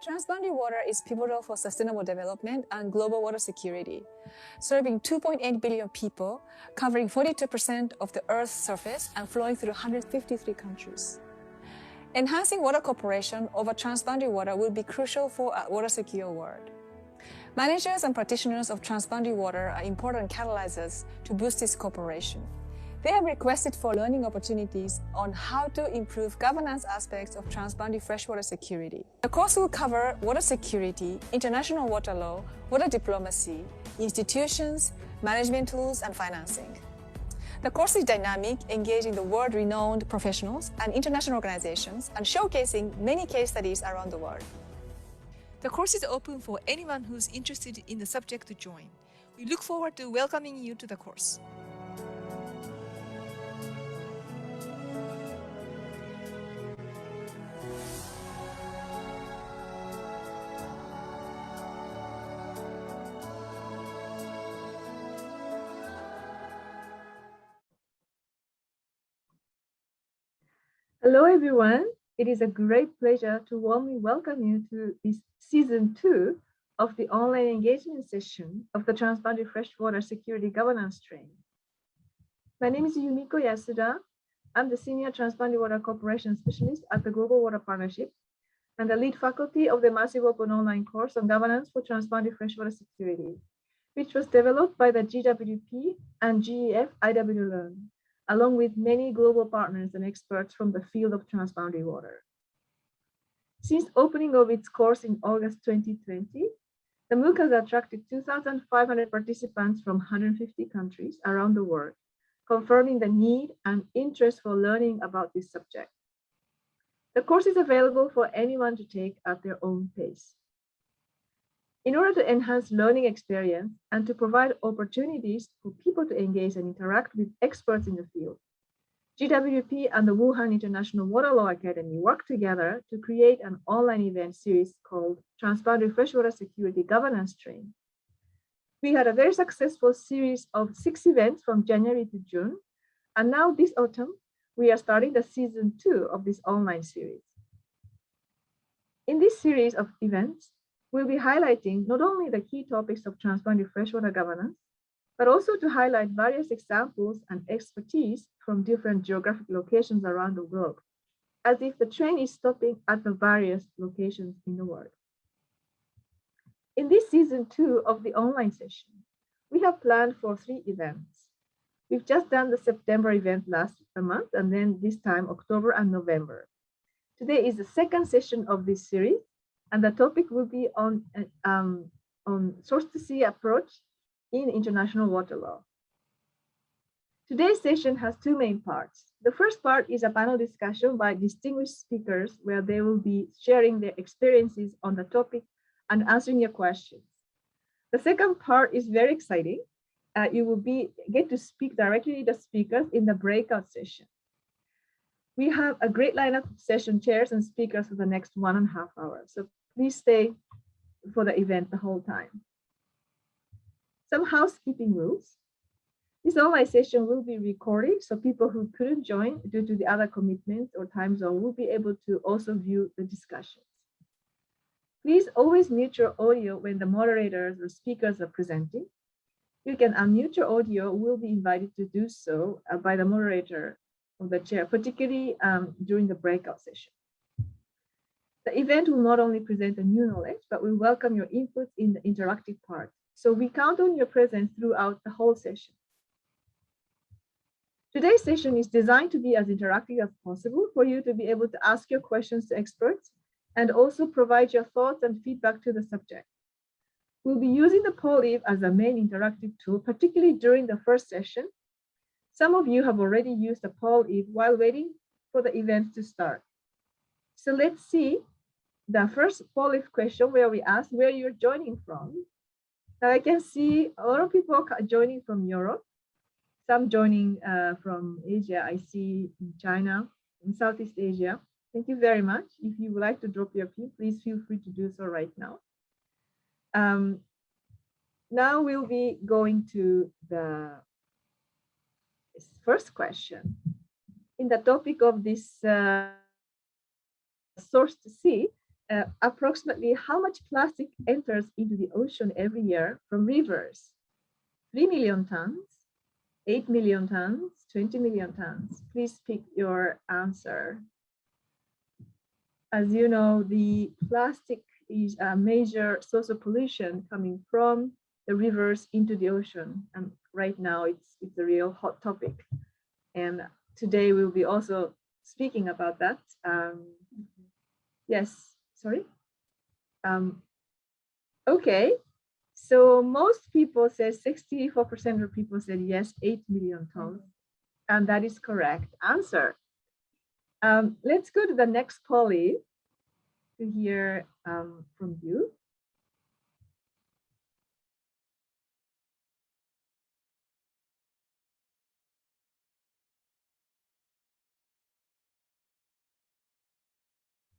Transboundary water is pivotal for sustainable development and global water security, serving 2.8 billion people, covering 42% of the Earth's surface and flowing through 153 countries. Enhancing water cooperation over transboundary water will be crucial for a water-secure world. Managers and practitioners of transboundary water are important catalyzers to boost this cooperation. They have requested for learning opportunities on how to improve governance aspects of transboundary freshwater security. The course will cover water security, international water law, water diplomacy, institutions, management tools, and financing. The course is dynamic, engaging the world-renowned professionals and international organizations and showcasing many case studies around the world. The course is open for anyone who's interested in the subject to join. We look forward to welcoming you to the course. Hello, everyone. It is a great pleasure to warmly welcome you to this season 2 of the online engagement session of the Transboundary Freshwater Security Governance Training. My name is Yumiko Yasuda. I'm the Senior Transboundary Water Cooperation Specialist at the Global Water Partnership and the lead faculty of the Massive Open Online course on Governance for Transboundary Freshwater Security, which was developed by the GWP and GEF IW Learn, along with many global partners and experts from the field of transboundary water. Since opening of its course in August 2020, the MOOC has attracted 2,500 participants from 150 countries around the world, confirming the need and interest for learning about this subject. The course is available for anyone to take at their own pace. In order to enhance learning experience and to provide opportunities for people to engage and interact with experts in the field, GWP and the Wuhan International Water Law Academy worked together to create an online event series called Transboundary Freshwater Security Governance Training. We had a very successful series of 6 events from January to June, and now this autumn, we are starting the season 2 of this online series. In this series of events, we'll be highlighting not only the key topics of transboundary freshwater governance, but also to highlight various examples and expertise from different geographic locations around the globe, as if the train is stopping at the various locations in the world. In this season 2 of the online session, we have planned for 3 events. We've just done the September event last month, and then this time October and November. Today is the second session of this series, and the topic will be on source to sea approach in international water law. Today's session has 2 main parts. The first part is a panel discussion by distinguished speakers where they will be sharing their experiences on the topic and answering your questions. The second part is very exciting. You will get to speak directly to the speakers in the breakout session. We have a great lineup of session chairs and speakers for the next 1.5 hours. So please stay for the event the whole time. Some housekeeping rules. This online session will be recorded, so people who couldn't join due to the other commitments or time zone will be able to also view the discussions. Please always mute your audio when the moderators or speakers are presenting. You can unmute your audio, will be invited to do so by the moderator of the chair, particularly during the breakout session. The event will not only present a new knowledge, but we welcome your input in the interactive part. So we count on your presence throughout the whole session. Today's session is designed to be as interactive as possible for you to be able to ask your questions to experts and also provide your thoughts and feedback to the subject. We'll be using the Poll-Eve as a main interactive tool, particularly during the first session. Some of you have already used the Poll-Eve while waiting for the event to start. So let's see the first Poll-Eve question where we ask where you're joining from. Now I can see a lot of people joining from Europe, some joining from Asia. I see China and Southeast Asia. Thank you very much. If you would like to drop your pin, please feel free to do so right now. Now we'll be going to the first question. In the topic of this source to sea, approximately how much plastic enters into the ocean every year from rivers? 3 million tons, 8 million tons, 20 million tons. Please pick your answer. As you know, the plastic is a major source of pollution coming from the rivers into the ocean. And right now it's a real hot topic. And today we'll be also speaking about that. Yes, sorry. Okay, so most people said 64% of people said yes, 8 million tons. And that is correct answer. Let's go to the next poly to hear from you.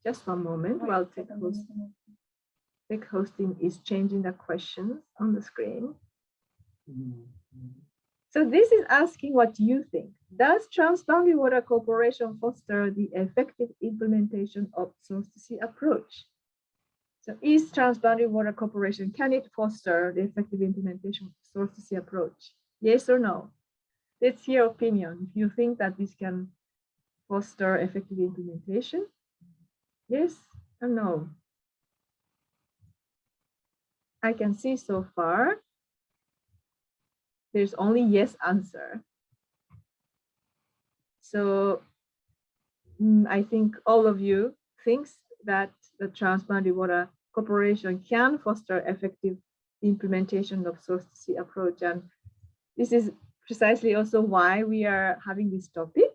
Just one moment while Tech Hosting is changing the questions on the screen. So this is asking what you think. Does Transboundary Water Corporation foster the effective implementation of source-to-sea approach? So is Transboundary Water Corporation, can it foster the effective implementation of source-to-sea approach? Yes or no? Let's hear opinion. If you think that this can foster effective implementation, yes or no? I can see so far there's only yes answer. So I think all of you thinks that the Transboundary Water Corporation can foster effective implementation of source-to-sea approach. And this is precisely also why we are having this topic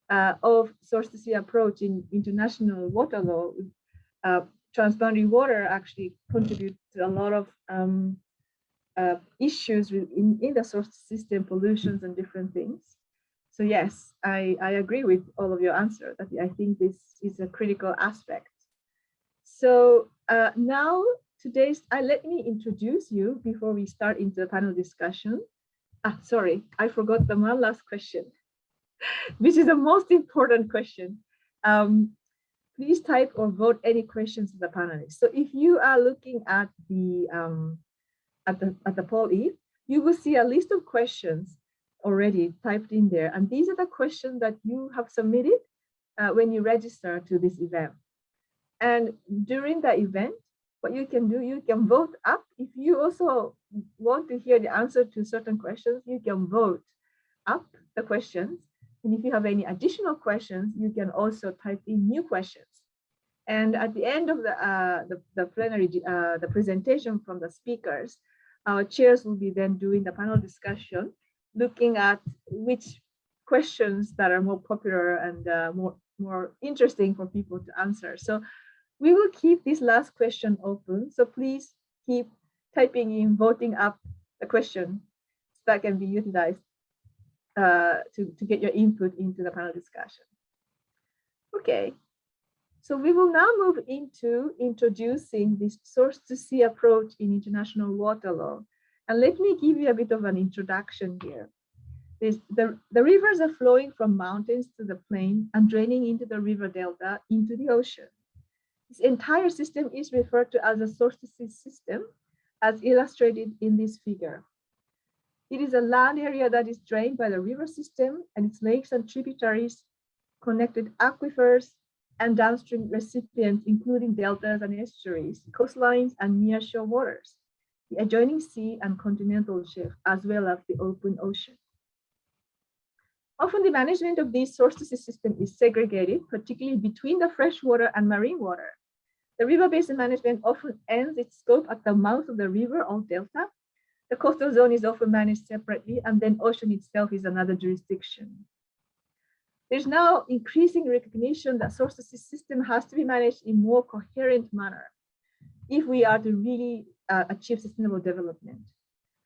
of source-to-sea approach in international water law. Transboundary water actually contributes to a lot of issues in the source system, pollutions and different things. So yes, I agree with all of your answer that I think this is a critical aspect. So now let me introduce you before we start into the panel discussion. Sorry, I forgot the one last question, which is the most important question. Please type or vote any questions to the panelists. So if you are looking at the poll, you will see a list of questions already typed in there. And these are the questions that you have submitted when you register to this event. And during the event, what you can do, you can vote up. If you also want to hear the answer to certain questions, you can vote up the questions. And if you have any additional questions, you can also type in new questions. And at the end of the plenary, the presentation from the speakers, our chairs will be then doing the panel discussion, looking at which questions that are more popular and more interesting for people to answer. So we will keep this last question open. So please keep typing in, voting up the question that can be utilized to get your input into the panel discussion. Okay, so we will now move into introducing this source-to-sea approach in international water law. And let me give you a bit of an introduction here. The rivers are flowing from mountains to the plain and draining into the river delta into the ocean. This entire system is referred to as a source-to-sea system, as illustrated in this figure. It is a land area that is drained by the river system and its lakes and tributaries, connected aquifers, and downstream recipients, including deltas and estuaries, coastlines, and nearshore waters, the adjoining sea and continental shelf, as well as the open ocean. Often the management of these source-to-sea system is segregated, particularly between the freshwater and marine water. The river basin management often ends its scope at the mouth of the river or delta. The coastal zone is often managed separately, and then ocean itself is another jurisdiction. There's now increasing recognition that source-to-sea system has to be managed in more coherent manner if we are to really achieve sustainable development,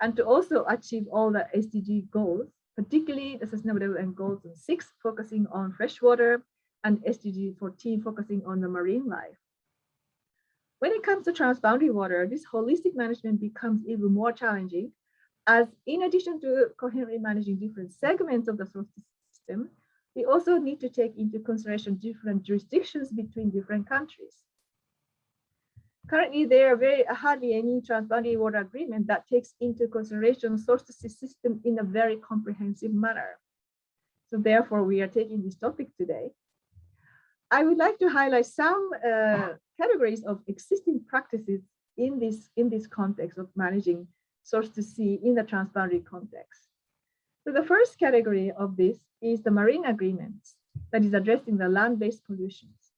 and to also achieve all the SDG goals, particularly the Sustainable Development Goals 6 focusing on freshwater and SDG 14 focusing on the marine life. When it comes to transboundary water, this holistic management becomes even more challenging, as in addition to coherently managing different segments of the source system, we also need to take into consideration different jurisdictions between different countries. Currently, there are hardly any transboundary water agreement that takes into consideration source-to-sea system in a very comprehensive manner. So therefore, we are taking this topic today. I would like to highlight some categories of existing practices in this context of managing source-to-sea in the transboundary context. So the first category of this is the marine agreements that is addressing the land-based pollutions.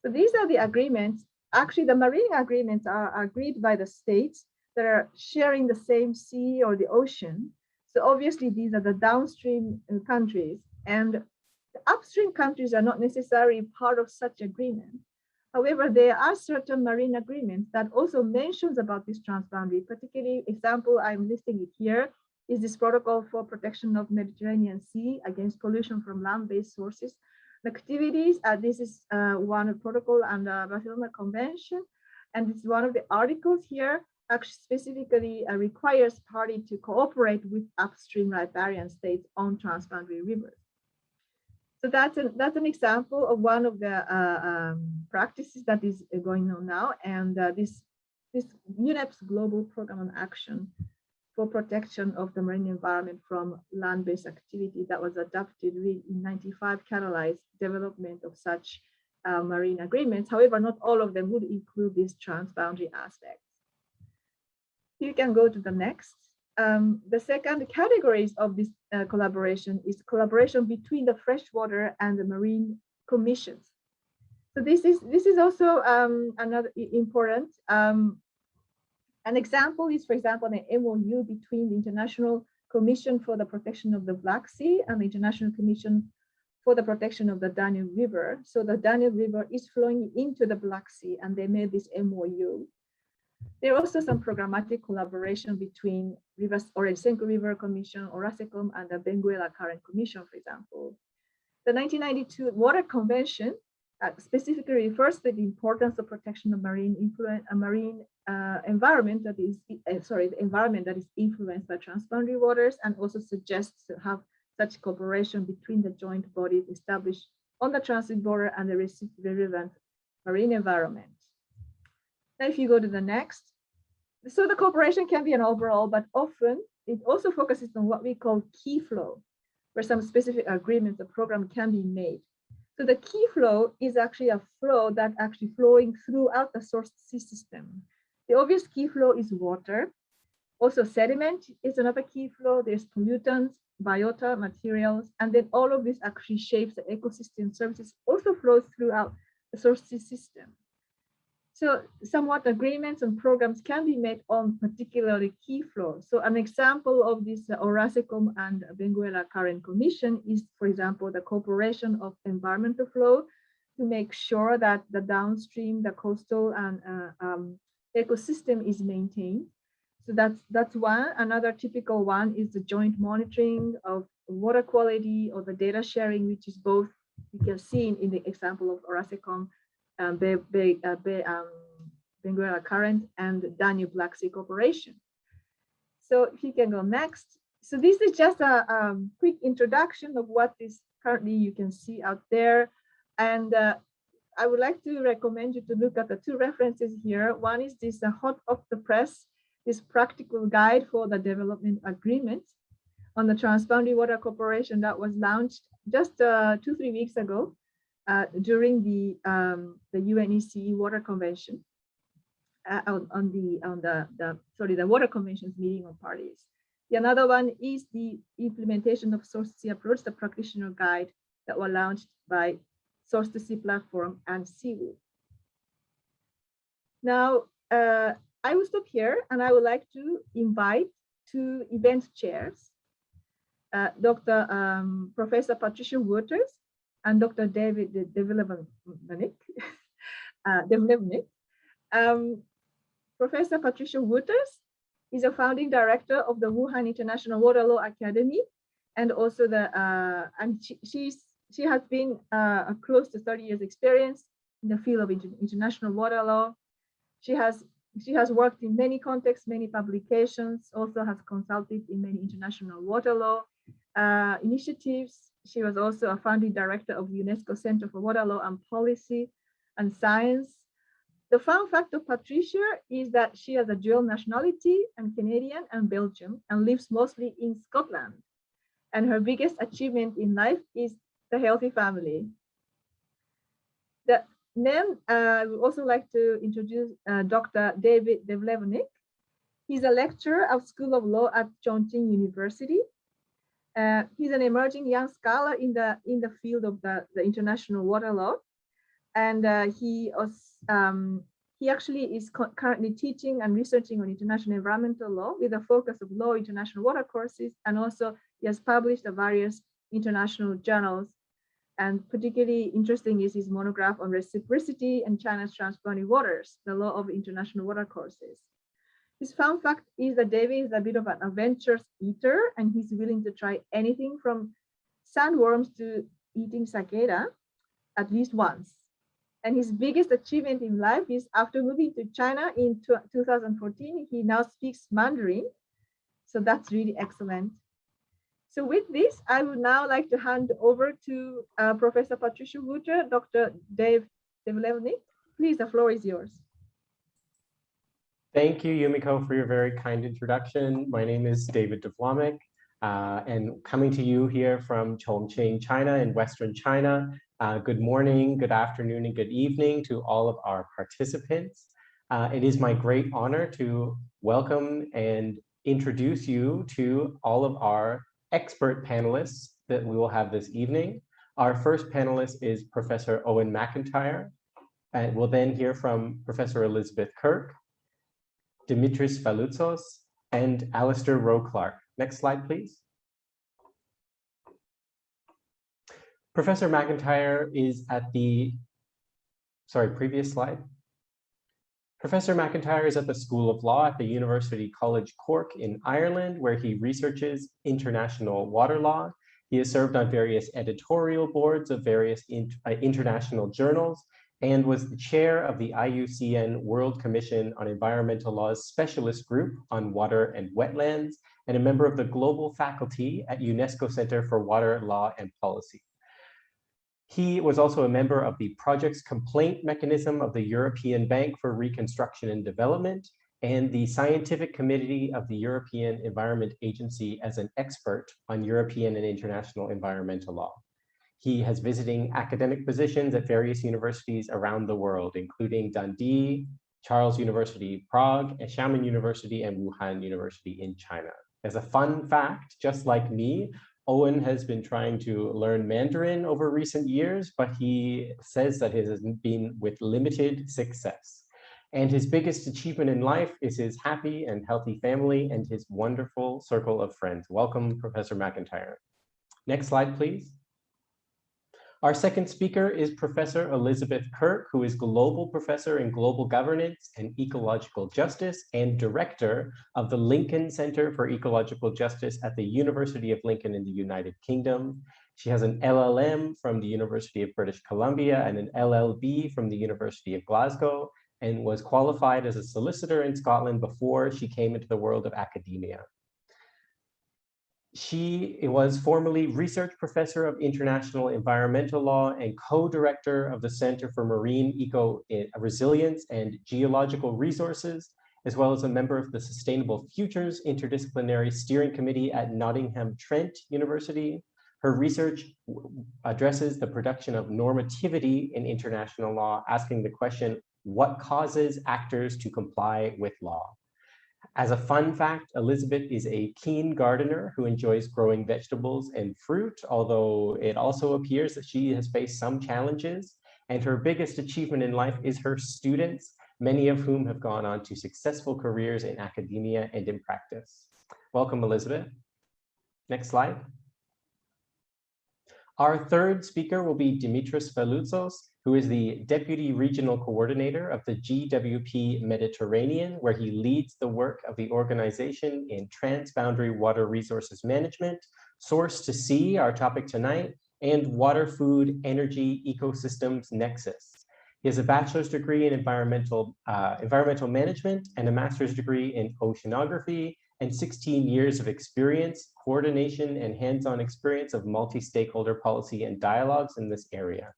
So these are the agreements. Actually, the marine agreements are agreed by the states that are sharing the same sea or the ocean. So obviously, these are the downstream countries, and the upstream countries are not necessarily part of such agreement. However, there are certain marine agreements that also mentions about this transboundary. Particularly, example I'm listing it here is this protocol for protection of Mediterranean Sea against pollution from land-based sources. Activities, this is one protocol under Barcelona Convention, and it's one of the articles here actually specifically requires party to cooperate with upstream riparian states on transboundary rivers. So that's an example of one of the practices that is going on now, and this UNEP's Global Program on Action for protection of the marine environment from land-based activity that was adopted in 1995 catalyzed development of such marine agreements. However, not all of them would include these transboundary aspects. You can go to the next. The second categories of this collaboration is collaboration between the freshwater and the marine commissions. So this is also another important. An example is, for example, an MOU between the International Commission for the Protection of the Black Sea and the International Commission for the Protection of the Danube River. So the Danube River is flowing into the Black Sea, and they made this MOU. There are also some programmatic collaboration between Oresenko River Commission, Orasecom, and the Benguela Current Commission, for example. The 1992 Water Convention specifically refers to the importance of protection of marine environment that is the environment that is influenced by transboundary waters, and also suggests to have such cooperation between the joint bodies established on the transit border and the relevant marine environment. Now, if you go to the next, so the cooperation can be an overall, but often it also focuses on what we call key flow, where some specific agreements or program can be made. So the key flow is actually a flow that actually flowing throughout the source sea system. The obvious key flow is water. Also sediment is another key flow. There's pollutants, biota, materials, and then all of this actually shapes the ecosystem services, also flows throughout the source sea system. So somewhat agreements and programs can be made on particularly key flows. So an example of this Orasecom and Benguela Current Commission is, for example, the cooperation of environmental flow to make sure that the downstream, the coastal and ecosystem is maintained. So that's one. Another typical one is the joint monitoring of water quality or the data sharing, which is both, you can see in the example of Orasecom, Benguela Current and Danube Black Sea Corporation. So if you can go next. So this is just a quick introduction of what is currently you can see out there. And I would like to recommend you to look at the two references here. One is this hot off the press, this practical guide for the development agreement on the Transboundary Water Corporation that was launched just 2-3 weeks ago. During the UNECE Water Convention on the Water Convention's meeting of parties. The another one is the implementation of Source to Sea approach, the practitioner guide that were launched by Source to Sea platform and Seaweed. Now, I will stop here, and I would like to invite two event chairs, Professor Patricia Waters and Dr. David Devlevnik. Professor Patricia Waters is a founding director of the Wuhan International Water Law Academy, and also she has been close to 30 years experience in the field of international water law. She has worked in many contexts, many publications, also has consulted in many international water law initiatives. She was also a founding director of the UNESCO Center for Water Law and Policy and Science. The fun fact of Patricia is that she has a dual nationality, and Canadian and Belgium, and lives mostly in Scotland. And her biggest achievement in life is the healthy family. Then I would also like to introduce Dr. David Devlevnik. He's a lecturer of School of Law at Chongqing University. He's an emerging young scholar in the field of the international water law. And he actually is currently teaching and researching on international environmental law with a focus of law international water courses. And also he has published various international journals. And particularly interesting is his monograph on reciprocity and China's transboundary waters, the law of international water courses. His fun fact is that David is a bit of an adventurous eater, and he's willing to try anything from sandworms to eating cicada at least once. And his biggest achievement in life is after moving to China in 2014, he now speaks Mandarin. So that's really excellent. So with this, I would now like to hand over to Professor Patricia Wutter, Dr. Dave Devlevnik. Please, the floor is yours. Thank you, Yumiko, for your very kind introduction. My name is David Devlevnik, and coming to you here from Chongqing, China, in Western China. Good morning, good afternoon, and good evening to all of our participants. It is my great honor to welcome and introduce you to all of our expert panelists that we will have this evening. Our first panelist is Professor Owen McIntyre, and we'll then hear from Professor Elizabeth Kirk, Dimitris Faloutsos, and Alistair Rowe-Clark. Next slide, please. Professor McIntyre is at the, previous slide. Professor McIntyre is at the School of Law at the University College Cork in Ireland, where he researches international water law. He has served on various editorial boards of various international journals and was the chair of the IUCN World Commission on Environmental Law's Specialist Group on Water and Wetlands, and a member of the Global Faculty at UNESCO Center for Water Law and Policy. He was also a member of the Projects Complaint Mechanism of the European Bank for Reconstruction and Development and the Scientific Committee of the European Environment Agency as an expert on European and international environmental law. He has visiting academic positions at various universities around the world, including Dundee, Charles University, Prague, Xiamen University, and Wuhan University in China. As a fun fact, just like me, Owen has been trying to learn Mandarin over recent years, but he says that it has been with limited success. And his biggest achievement in life is his happy and healthy family and his wonderful circle of friends. Welcome, Professor McIntyre. Next slide, please. Our second speaker is Professor Elizabeth Kirk, who is Global Professor in Global Governance and Ecological Justice and Director of the Lincoln Center for Ecological Justice at the University of Lincoln in the United Kingdom. She has an LLM from the University of British Columbia and an LLB from the University of Glasgow, and was qualified as a solicitor in Scotland before she came into the world of academia. She was formerly Research Professor of International Environmental Law and co-director of the Center for Marine Eco-Resilience and Geological Resources, as well as a member of the Sustainable Futures Interdisciplinary Steering Committee at Nottingham Trent University. Her research addresses the production of normativity in international law, asking the question, what causes actors to comply with law? As a fun fact, Elizabeth is a keen gardener who enjoys growing vegetables and fruit, although it also appears that she has faced some challenges, and her biggest achievement in life is her students, many of whom have gone on to successful careers in academia and in practice. Welcome, Elizabeth. Next slide. Our third speaker will be Dimitris Faloutsos, who is the Deputy Regional Coordinator of the GWP Mediterranean, where he leads the work of the organization in transboundary water resources management, source to sea, our topic tonight, and water, food, energy, ecosystems nexus. He has a bachelor's degree in environmental management and a master's degree in oceanography, and 16 years of experience, coordination, and hands-on experience of multi-stakeholder policy and dialogues in this area.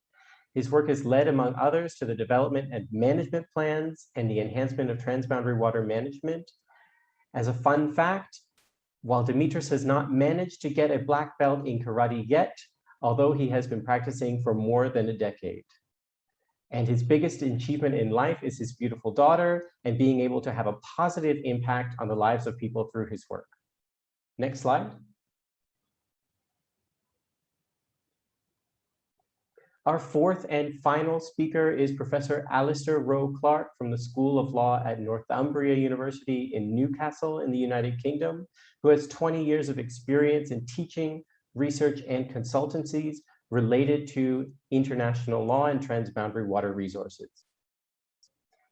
His work has led, among others, to the development and management plans and the enhancement of transboundary water management. As a fun fact, while Dimitris has not managed to get a black belt in karate yet, although he has been practicing for more than a decade. And his biggest achievement in life is his beautiful daughter and being able to have a positive impact on the lives of people through his work. Next slide. Our fourth and final speaker is Professor Alistair Rowe Clark from the School of Law at Northumbria University in Newcastle in the United Kingdom, who has 20 years of experience in teaching, research, and consultancies related to international law and transboundary water resources.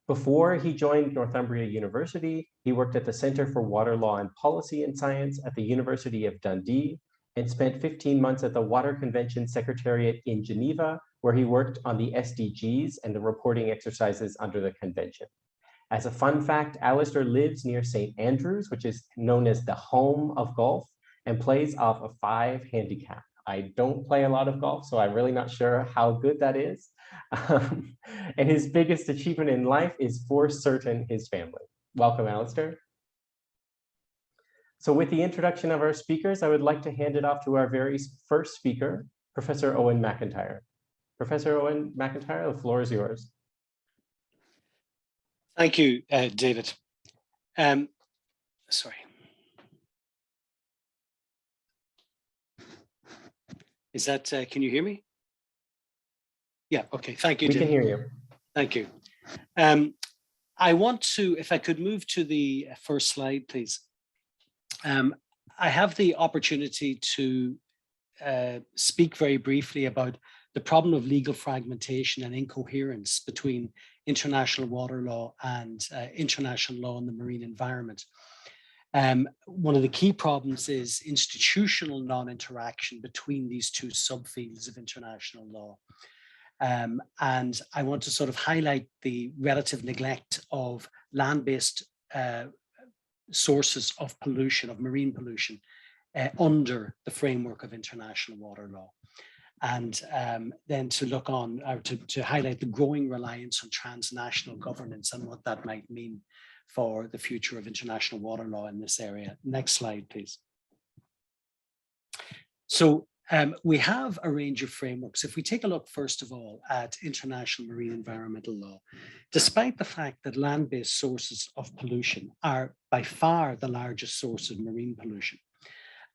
Before he joined Northumbria University, he worked at the Center for Water Law and Policy and Science at the University of Dundee and spent 15 months at the Water Convention Secretariat in Geneva, where he worked on the SDGs and the reporting exercises under the convention. As a fun fact, Alistair lives near St. Andrews, which is known as the home of golf, and plays off a 5 handicap. I don't play a lot of golf, so I'm really not sure how good that is. And his biggest achievement in life is for certain his family. Welcome, Alistair. So with the introduction of our speakers, I would like to hand it off to our very first speaker, Professor Owen McIntyre. Professor Owen McIntyre, the floor is yours. Thank you, David. Sorry. Is that, can you hear me? Yeah, okay, thank you, We David. can hear you. Thank you. I want to, if I could move to the first slide, please. I have the opportunity to speak very briefly about the problem of legal fragmentation and incoherence between international water law and international law in the marine environment. One of the key problems is institutional non-interaction between these two subfields of international law. And I want to sort of highlight the relative neglect of land-based sources of pollution, of marine pollution, under the framework of international water law. And then to look on, or to highlight the growing reliance on transnational governance and what that might mean for the future of international water law in this area. Next slide, please. So we have a range of frameworks. If we take a look, first of all, at international marine environmental law, despite the fact that land-based sources of pollution are by far the largest source of marine pollution,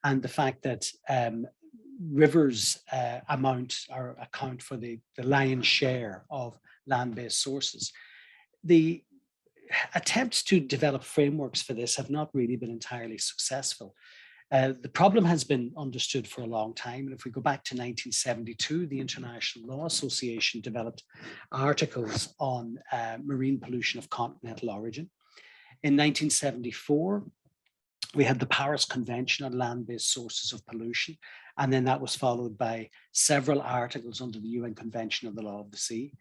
and the fact that rivers account for the lion's share of land-based sources, the attempts to develop frameworks for this have not really been entirely successful. The problem has been understood for a long time. And if we go back to 1972, the International Law Association developed articles on marine pollution of continental origin. In 1974, we had the Paris Convention on land-based sources of pollution. And then that was followed by several articles under the UN Convention of the Law of the Sea.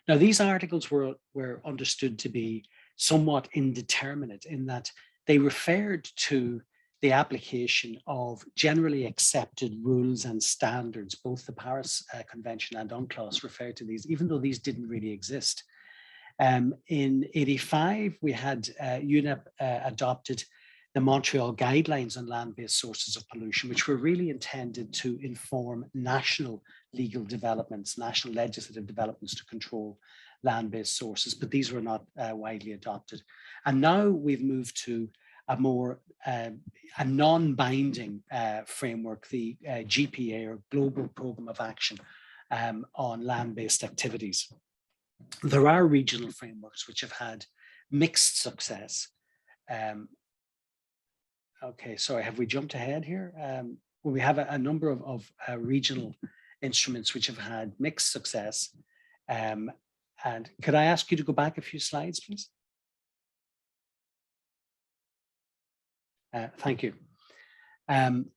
Now, these articles were understood to be somewhat indeterminate in that they referred to the application of generally accepted rules and standards. Both the Paris Convention and UNCLOS referred to these, even though these didn't really exist. In 1985, we had UNEP adopted the Montreal Guidelines on land-based sources of pollution, which were really intended to inform national legal developments, national legislative developments to control land-based sources, but these were not widely adopted. And now we've moved to a more a non-binding framework, the GPA, or Global Program of Action on land-based activities. There are regional frameworks which have had mixed success. Okay, sorry, have we jumped ahead here? Well, we have a number of regional instruments which have had mixed success. And could I ask you to go back a few slides, please? Thank you. And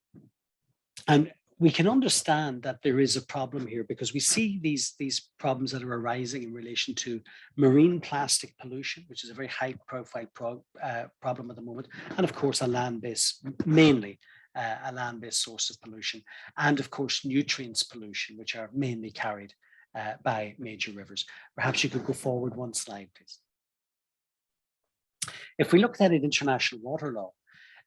we can understand that there is a problem here because we see these problems that are arising in relation to marine plastic pollution, which is a very high profile problem at the moment. And of course, a land-based, mainly a land-based source of pollution. And of course, nutrients pollution, which are mainly carried by major rivers. Perhaps you could go forward one slide, please. If we look then at international water law,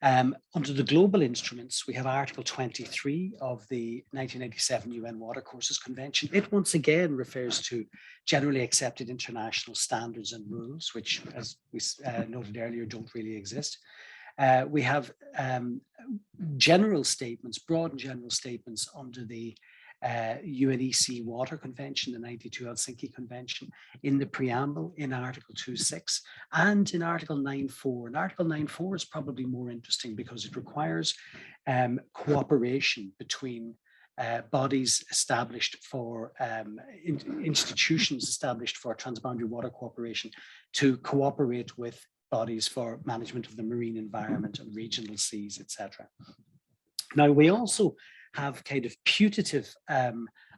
under the global instruments, we have Article 23 of the 1987 UN Watercourses Convention. It once again refers to generally accepted international standards and rules, which, as we noted earlier, don't really exist. We have general statements, broad and general statements under the UNEC Water Convention, the 92 Helsinki Convention, in the preamble in Article 2.6 and in Article 9.4. And Article 9.4 is probably more interesting because it requires cooperation between bodies established for institutions established for transboundary water cooperation to cooperate with bodies for management of the marine environment and regional seas, etc. Now, we also have kind of putative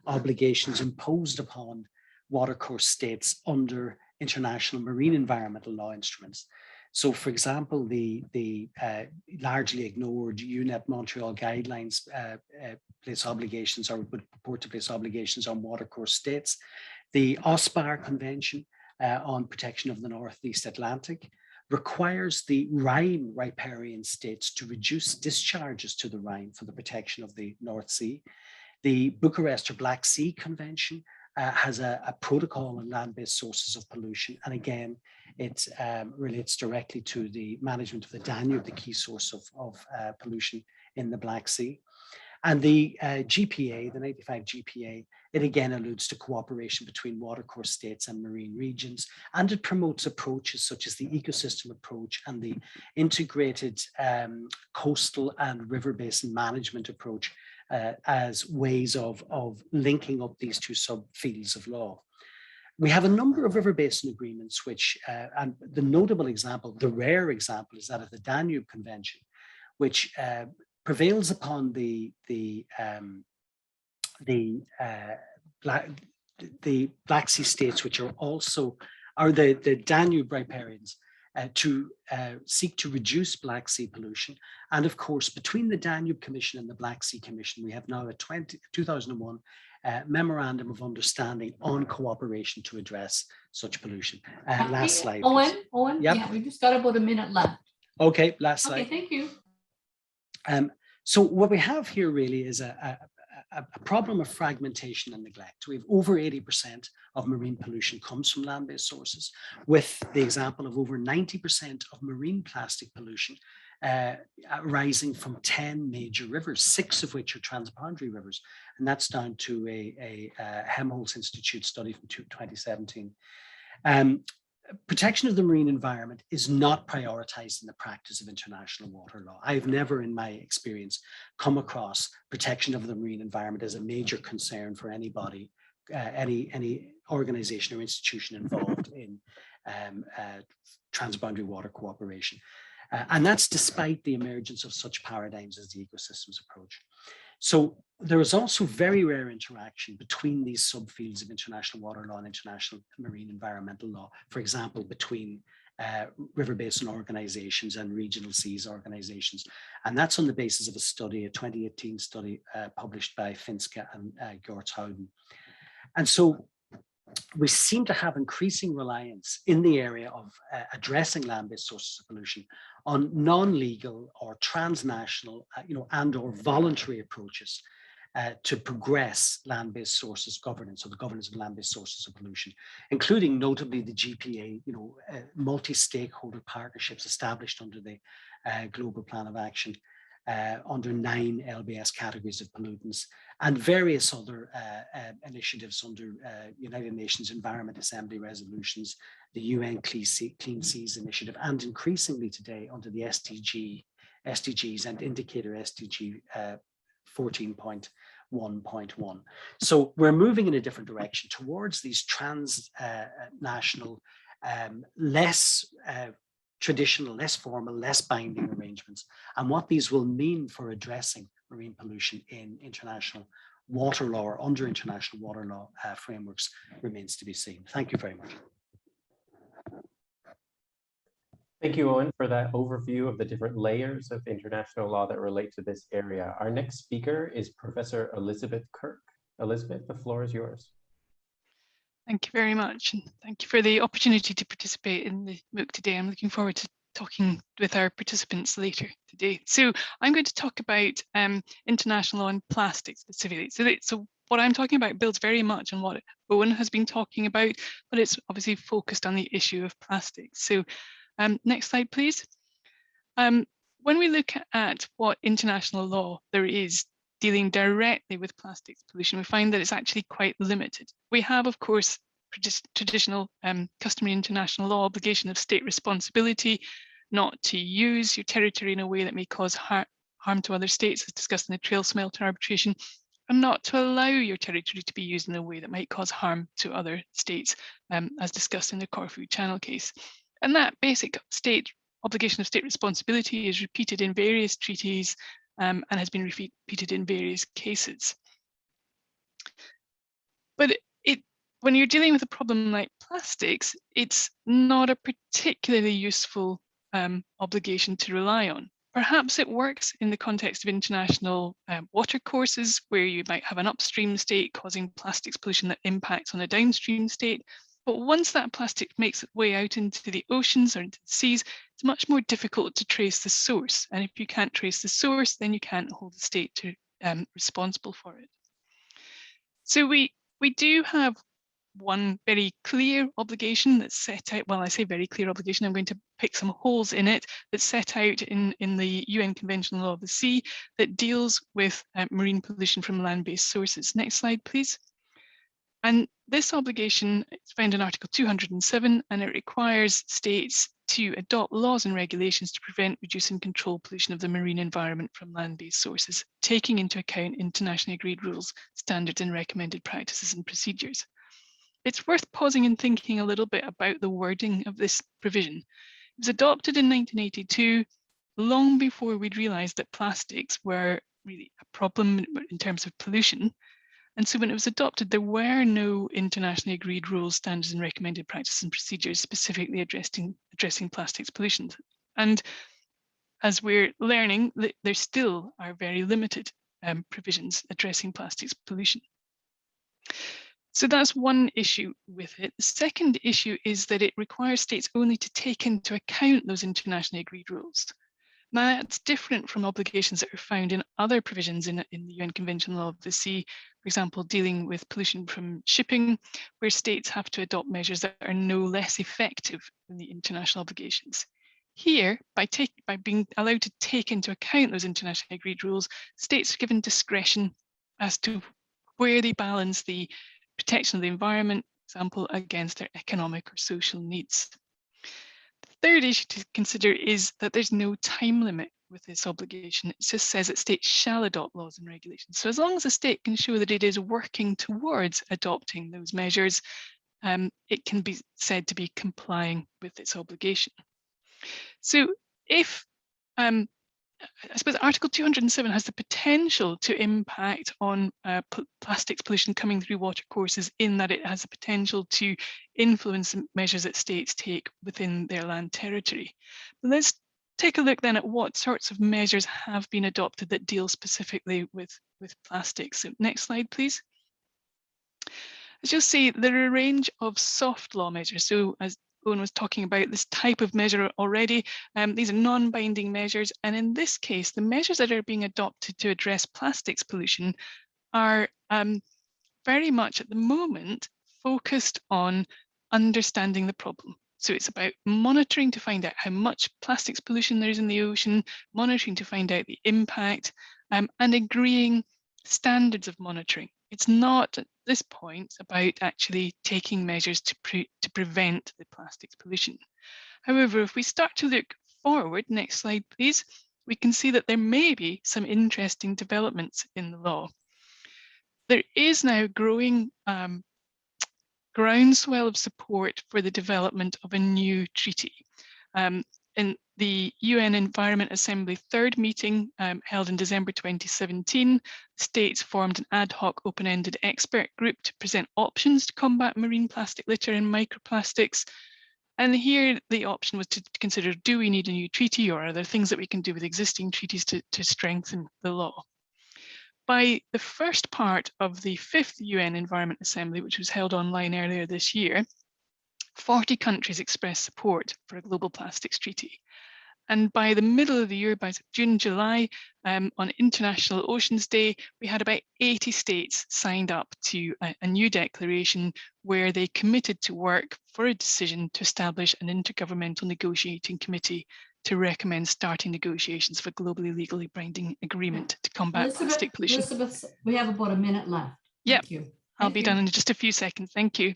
obligations imposed upon watercourse states under international marine environmental law instruments. So, for example, the largely ignored UNEP Montreal guidelines place obligations, or would purport to place obligations on watercourse states. The OSPAR Convention on Protection of the Northeast Atlantic requires the Rhine riparian states to reduce discharges to the Rhine for the protection of the North Sea. The Bucharest or Black Sea Convention has a protocol on land-based sources of pollution. And again, it relates directly to the management of the Danube, the key source of pollution in the Black Sea. And the GPA, the 95 GPA, it again alludes to cooperation between watercourse states and marine regions, and it promotes approaches such as the ecosystem approach and the integrated coastal and river basin management approach as ways of linking up these two subfields of law. We have a number of river basin agreements, which, and the notable example, the rare example, is that of the Danube Convention, which prevails upon the Black Sea states, which are also, are the Danube riparians, to seek to reduce Black Sea pollution. And of course, between the Danube Commission and the Black Sea Commission, we have now a 2001 Memorandum of Understanding on cooperation to address such pollution. Last slide. Owen, yep. Yeah, we just got about a minute left. Okay, last slide. Okay, thank you. So what we have here really is a problem of fragmentation and neglect. We have over 80% of marine pollution comes from land-based sources, with the example of over 90% of marine plastic pollution rising from 10 major rivers, 6 of which are transboundary rivers. And that's down to a Helmholtz Institute study from 2017. Protection of the marine environment is not prioritized in the practice of international water law. I've never in my experience come across protection of the marine environment as a major concern for anybody, any organization or institution involved in transboundary water cooperation. And that's despite the emergence of such paradigms as the ecosystems approach. So there is also very rare interaction between these subfields of international water law and international marine environmental law, for example, between river basin organizations and regional seas organizations. And that's on the basis of a study, a 2018 study published by Finska and Gorthouden. And so we seem to have increasing reliance in the area of addressing land-based sources of pollution on non-legal or transnational, and or voluntary approaches to progress land-based sources governance, or the governance of land-based sources of pollution, including notably the GPA, multi-stakeholder partnerships established under the Global Plan of Action under 9 LBS categories of pollutants, and various other initiatives under United Nations Environment Assembly resolutions, the UN Clean Seas Initiative, and increasingly today under the SDGs and indicator SDG 14.1.1. So we're moving in a different direction towards these transnational, less traditional, less formal, less binding arrangements, and what these will mean for addressing marine pollution in international water law or under international water law frameworks remains to be seen. Thank you very much. Thank you, Owen, for that overview of the different layers of international law that relate to this area. Our next speaker is Professor Elizabeth Kirk. Elizabeth, the floor is yours. Thank you very much, and thank you for the opportunity to participate in the MOOC today. I'm looking forward to talking with our participants later today. So I'm going to talk about international law and plastics specifically. So what I'm talking about builds very much on what Owen has been talking about, but it's obviously focused on the issue of plastics. So next slide, please. When we look at what international law there is dealing directly with plastics pollution, we find that it's actually quite limited. We have, of course, traditional customary international law obligation of state responsibility not to use your territory in a way that may cause harm to other states, as discussed in the Trail Smelter arbitration, and not to allow your territory to be used in a way that might cause harm to other states, as discussed in the Corfu Channel case. And that basic state obligation of state responsibility is repeated in various treaties and has been repeated in various cases. But when you're dealing with a problem like plastics, it's not a particularly useful obligation to rely on. Perhaps it works in the context of international water courses, where you might have an upstream state causing plastics pollution that impacts on a downstream state. But once that plastic makes its way out into the oceans or into the seas, it's much more difficult to trace the source. And if you can't trace the source, then you can't hold the state to responsible for it. So we do have one very clear obligation that's set out. Well, I say very clear obligation, I'm going to pick some holes in it, that's set out in the UN Convention on the Law of the Sea that deals with marine pollution from land-based sources. Next slide, please. And this obligation is found in Article 207, and it requires states to adopt laws and regulations to prevent, reduce and control pollution of the marine environment from land-based sources, taking into account internationally agreed rules, standards and recommended practices and procedures. It's worth pausing and thinking a little bit about the wording of this provision. It was adopted in 1982, long before we'd realised that plastics were really a problem in terms of pollution. And so when it was adopted, there were no internationally agreed rules, standards and recommended practices and procedures specifically addressing plastics pollution. And as we're learning, there still are very limited provisions addressing plastics pollution. So that's one issue with it. The second issue is that it requires states only to take into account those internationally agreed rules. Now, that's different from obligations that are found in other provisions in the UN Convention on the Law of the Sea, for example, dealing with pollution from shipping, where states have to adopt measures that are no less effective than the international obligations. Here, by being allowed to take into account those internationally agreed rules, states are given discretion as to where they balance the protection of the environment, for example, against their economic or social needs. The third issue to consider is that there's no time limit with this obligation. It just says that states shall adopt laws and regulations. So as long as a state can show that it is working towards adopting those measures, it can be said to be complying with its obligation. So if I suppose Article 207 has the potential to impact on plastics pollution coming through watercourses, in that it has the potential to influence measures that states take within their land territory. But let's take a look then at what sorts of measures have been adopted that deal specifically with plastics. So next slide, please. As you'll see, there are a range of soft law measures. So as Owen was talking about this type of measure already. These are non-binding measures, and in this case, the measures that are being adopted to address plastics pollution are very much at the moment focused on understanding the problem. So it's about monitoring to find out how much plastics pollution there is in the ocean, monitoring to find out the impact, and agreeing standards of monitoring. It's not at this point about actually taking measures to prevent the plastics pollution. However, if we start to look forward, next slide please, we can see that there may be some interesting developments in the law. There is now growing groundswell of support for the development of a new treaty. In the UN Environment Assembly third meeting held in December 2017, states formed an ad hoc open-ended expert group to present options to combat marine plastic litter and microplastics. And here the option was to consider, do we need a new treaty, or are there things that we can do with existing treaties to strengthen the law? by the first part of the 5th UN Environment Assembly, which was held online earlier this year, 40 countries expressed support for a global plastics treaty. And by the middle of the year, by June, July, on International Oceans Day, we had about 80 states signed up to a new declaration where they committed to work for a decision to establish an intergovernmental negotiating committee to recommend starting negotiations for globally legally binding agreement to combat plastic pollution. Elizabeth, we have about a minute left. Yep, Thank you. I'll be done in just a few seconds. Thank you.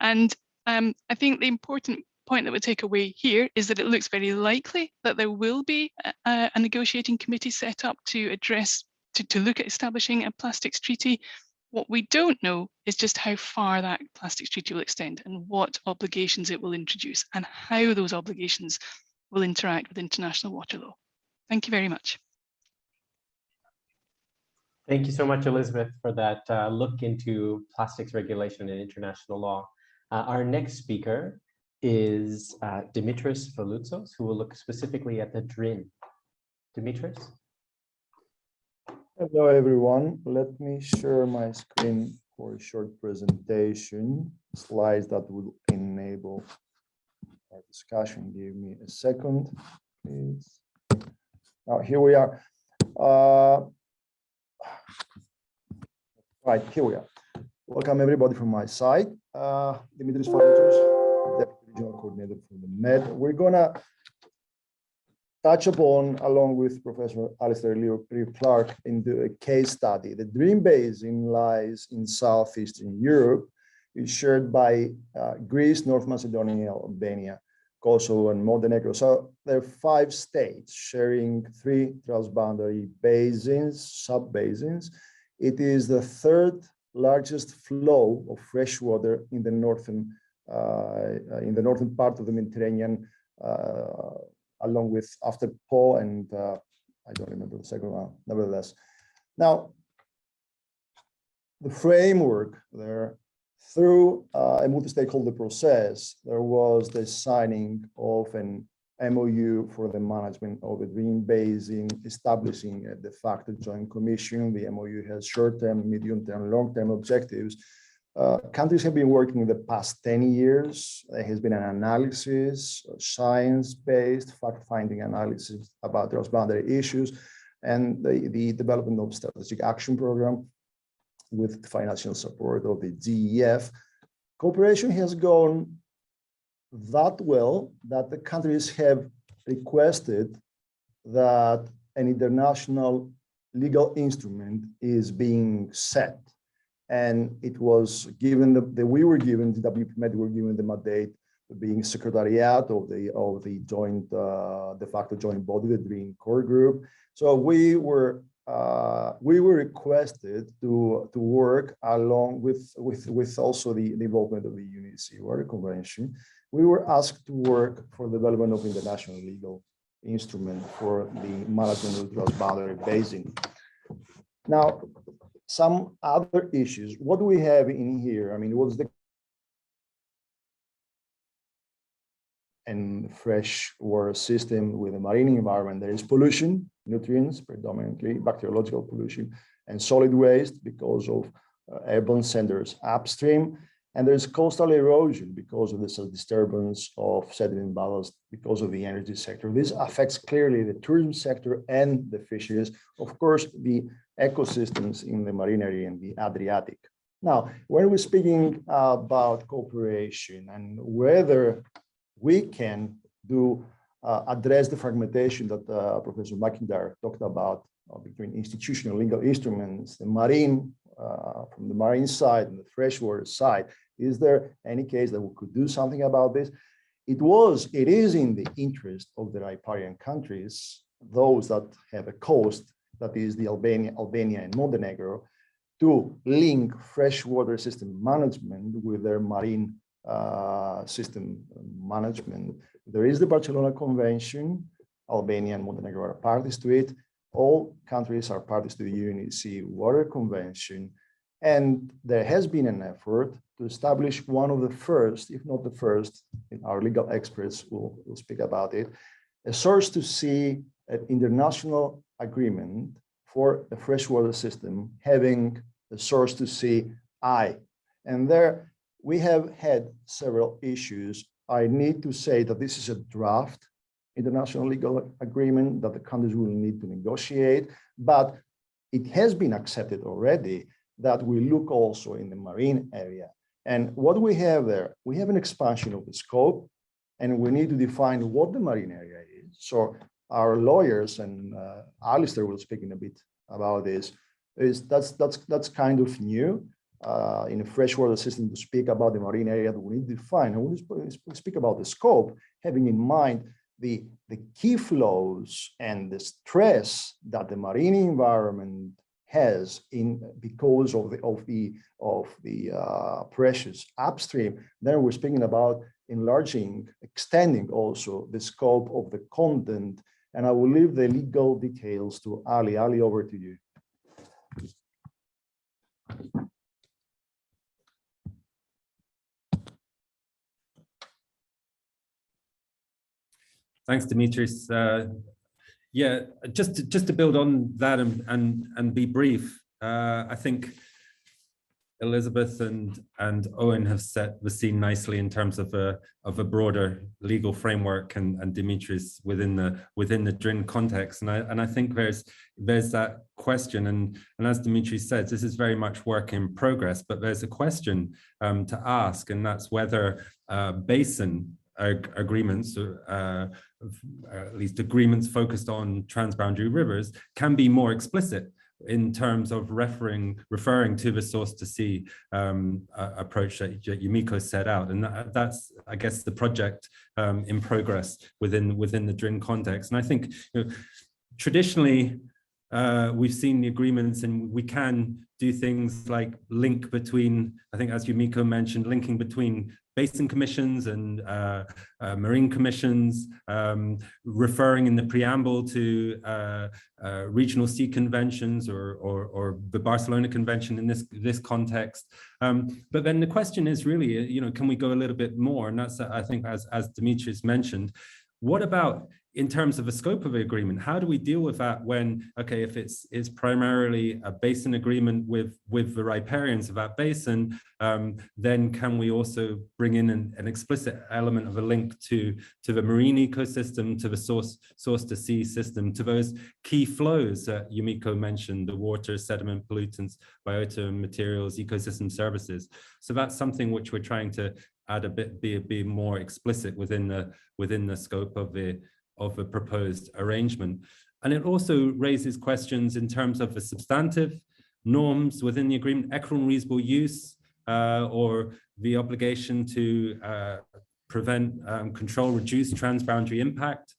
And I think the important point that we take away here is that it looks very likely that there will be a negotiating committee set up to address, to look at establishing a plastics treaty. What we don't know is just how far that plastics treaty will extend and what obligations it will introduce and how those obligations will interact with international water law. Thank you very much. Thank you so much, Elizabeth, for that look into plastics regulation and international law. Our next speaker is Dimitris Voloutsos, who will look specifically at the DRIN. Dimitris? Hello, everyone. Let me share my screen for a short presentation, slides that will enable our discussion. Give me a second, please. Now, here we are. Right, here we are. Welcome, everybody, from my side. Dimitris Voloutsos, Deputy Regional Coordinator for the Med. We're going to touch upon, along with Professor Alistair Clark, into a case study. The DRIN Basin lies in southeastern Europe. It's shared by Greece, North Macedonia, Albania, Kosovo, and Montenegro. So there are 5 states sharing 3 transboundary basins, sub-basins. It is the 3rd largest flow of fresh water in the northern part of the Mediterranean, along with after Po and I don't remember the second one, nevertheless. Now, the framework there, through a multi-stakeholder process, there was the signing of an MOU for the management of the DRIN Basin, establishing a de facto joint commission. The MOU has short-term, medium-term, long-term objectives. Countries have been working in the past 10 years. There has been an analysis, science-based, fact-finding analysis about transboundary issues, and the development of strategic action program with financial support of the GEF. Cooperation has gone that well that the countries have requested that an international legal instrument is being set. And it was given the WPMed were given the mandate of being secretariat of the joint de facto joint body, the DRIN core group. So we were requested to work along with also the involvement of the UNEC Water Convention. We were asked to work for the development of international legal instrument for the management of the transboundary basin. Now, some other issues. What do we have in here? I mean, what's the and fresh water system with the marine environment? There is pollution, nutrients, predominantly bacteriological pollution, and solid waste because of airborne senders upstream. And there's coastal erosion because of this disturbance of sediment ballast because of the energy sector. This affects clearly the tourism sector and the fisheries, of course, the ecosystems in the marine area and the Adriatic. Now, when we're speaking about cooperation and whether we can address the fragmentation that Professor McIntyre talked about between institutional legal instruments, the marine, from the marine side and the freshwater side, is there any case that we could do something about this? It is in the interest of the riparian countries, those that have a coast, that is the Albania and Montenegro, to link freshwater system management with their marine system management. There is the Barcelona Convention. Albania and Montenegro are parties to it. All countries are parties to the UNEC Water Convention. And there has been an effort to establish one of the first, if not the first, our legal experts will speak about it, a source to see an international agreement for a freshwater system having a source to sea eye. And there we have had several issues. I need to say that this is a draft international legal agreement that the countries will need to negotiate, but it has been accepted already that we look also in the marine area. And what we have there, we have an expansion of the scope, and we need to define what the marine area is. So our lawyers, and Alistair will speak in a bit about this, that's kind of new in a freshwater system to speak about the marine area that we need to define. And we speak about the scope, having in mind the key flows and the stress that the marine environment has because of the pressures upstream. Then we're speaking about enlarging, extending also the scope of the content. And I will leave the legal details to Ali. Ali, over to you. Thanks, Dimitris. Yeah, just to build on that and be brief, I think Elizabeth and Owen have set the scene nicely in terms of a broader legal framework, and Dimitris within the DRIN context. And I think there's that question, and as Dimitris said, this is very much work in progress, but there's a question to ask, and that's whether basin agreements, at least agreements focused on transboundary rivers, can be more explicit in terms of referring to the source to sea approach that Yumiko set out. And that's, I guess, the project in progress within the DRIN context. And I think, traditionally, we've seen the agreements, and we can do things like link between, I think as Yumiko mentioned, linking between basin commissions and marine commissions, referring in the preamble to regional sea conventions or the Barcelona Convention in this context. But then the question is really, can we go a little bit more? And that's, I think, as Dimitris mentioned, what about in terms of the scope of the agreement? How do we deal with that when, okay, if it's primarily a basin agreement with the riparians of that basin, then can we also bring in an explicit element of a link to the marine ecosystem, to the source to sea system, to those key flows that Yumiko mentioned, the water, sediment, pollutants, biota materials, ecosystem services. So that's something which we're trying to add a bit, be more explicit within the scope of the proposed arrangement. And it also raises questions in terms of the substantive norms within the agreement, equitable and reasonable use, or the obligation to prevent, control, reduce transboundary impact.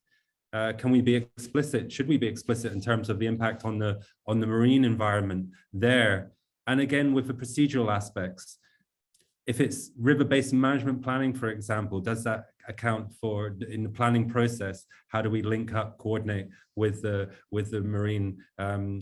Can we be explicit? Should we be explicit in terms of the impact on the marine environment there? And again, with the procedural aspects, if it's river basin management planning, for example, does that account for, in the planning process, how do we link up, coordinate with the marine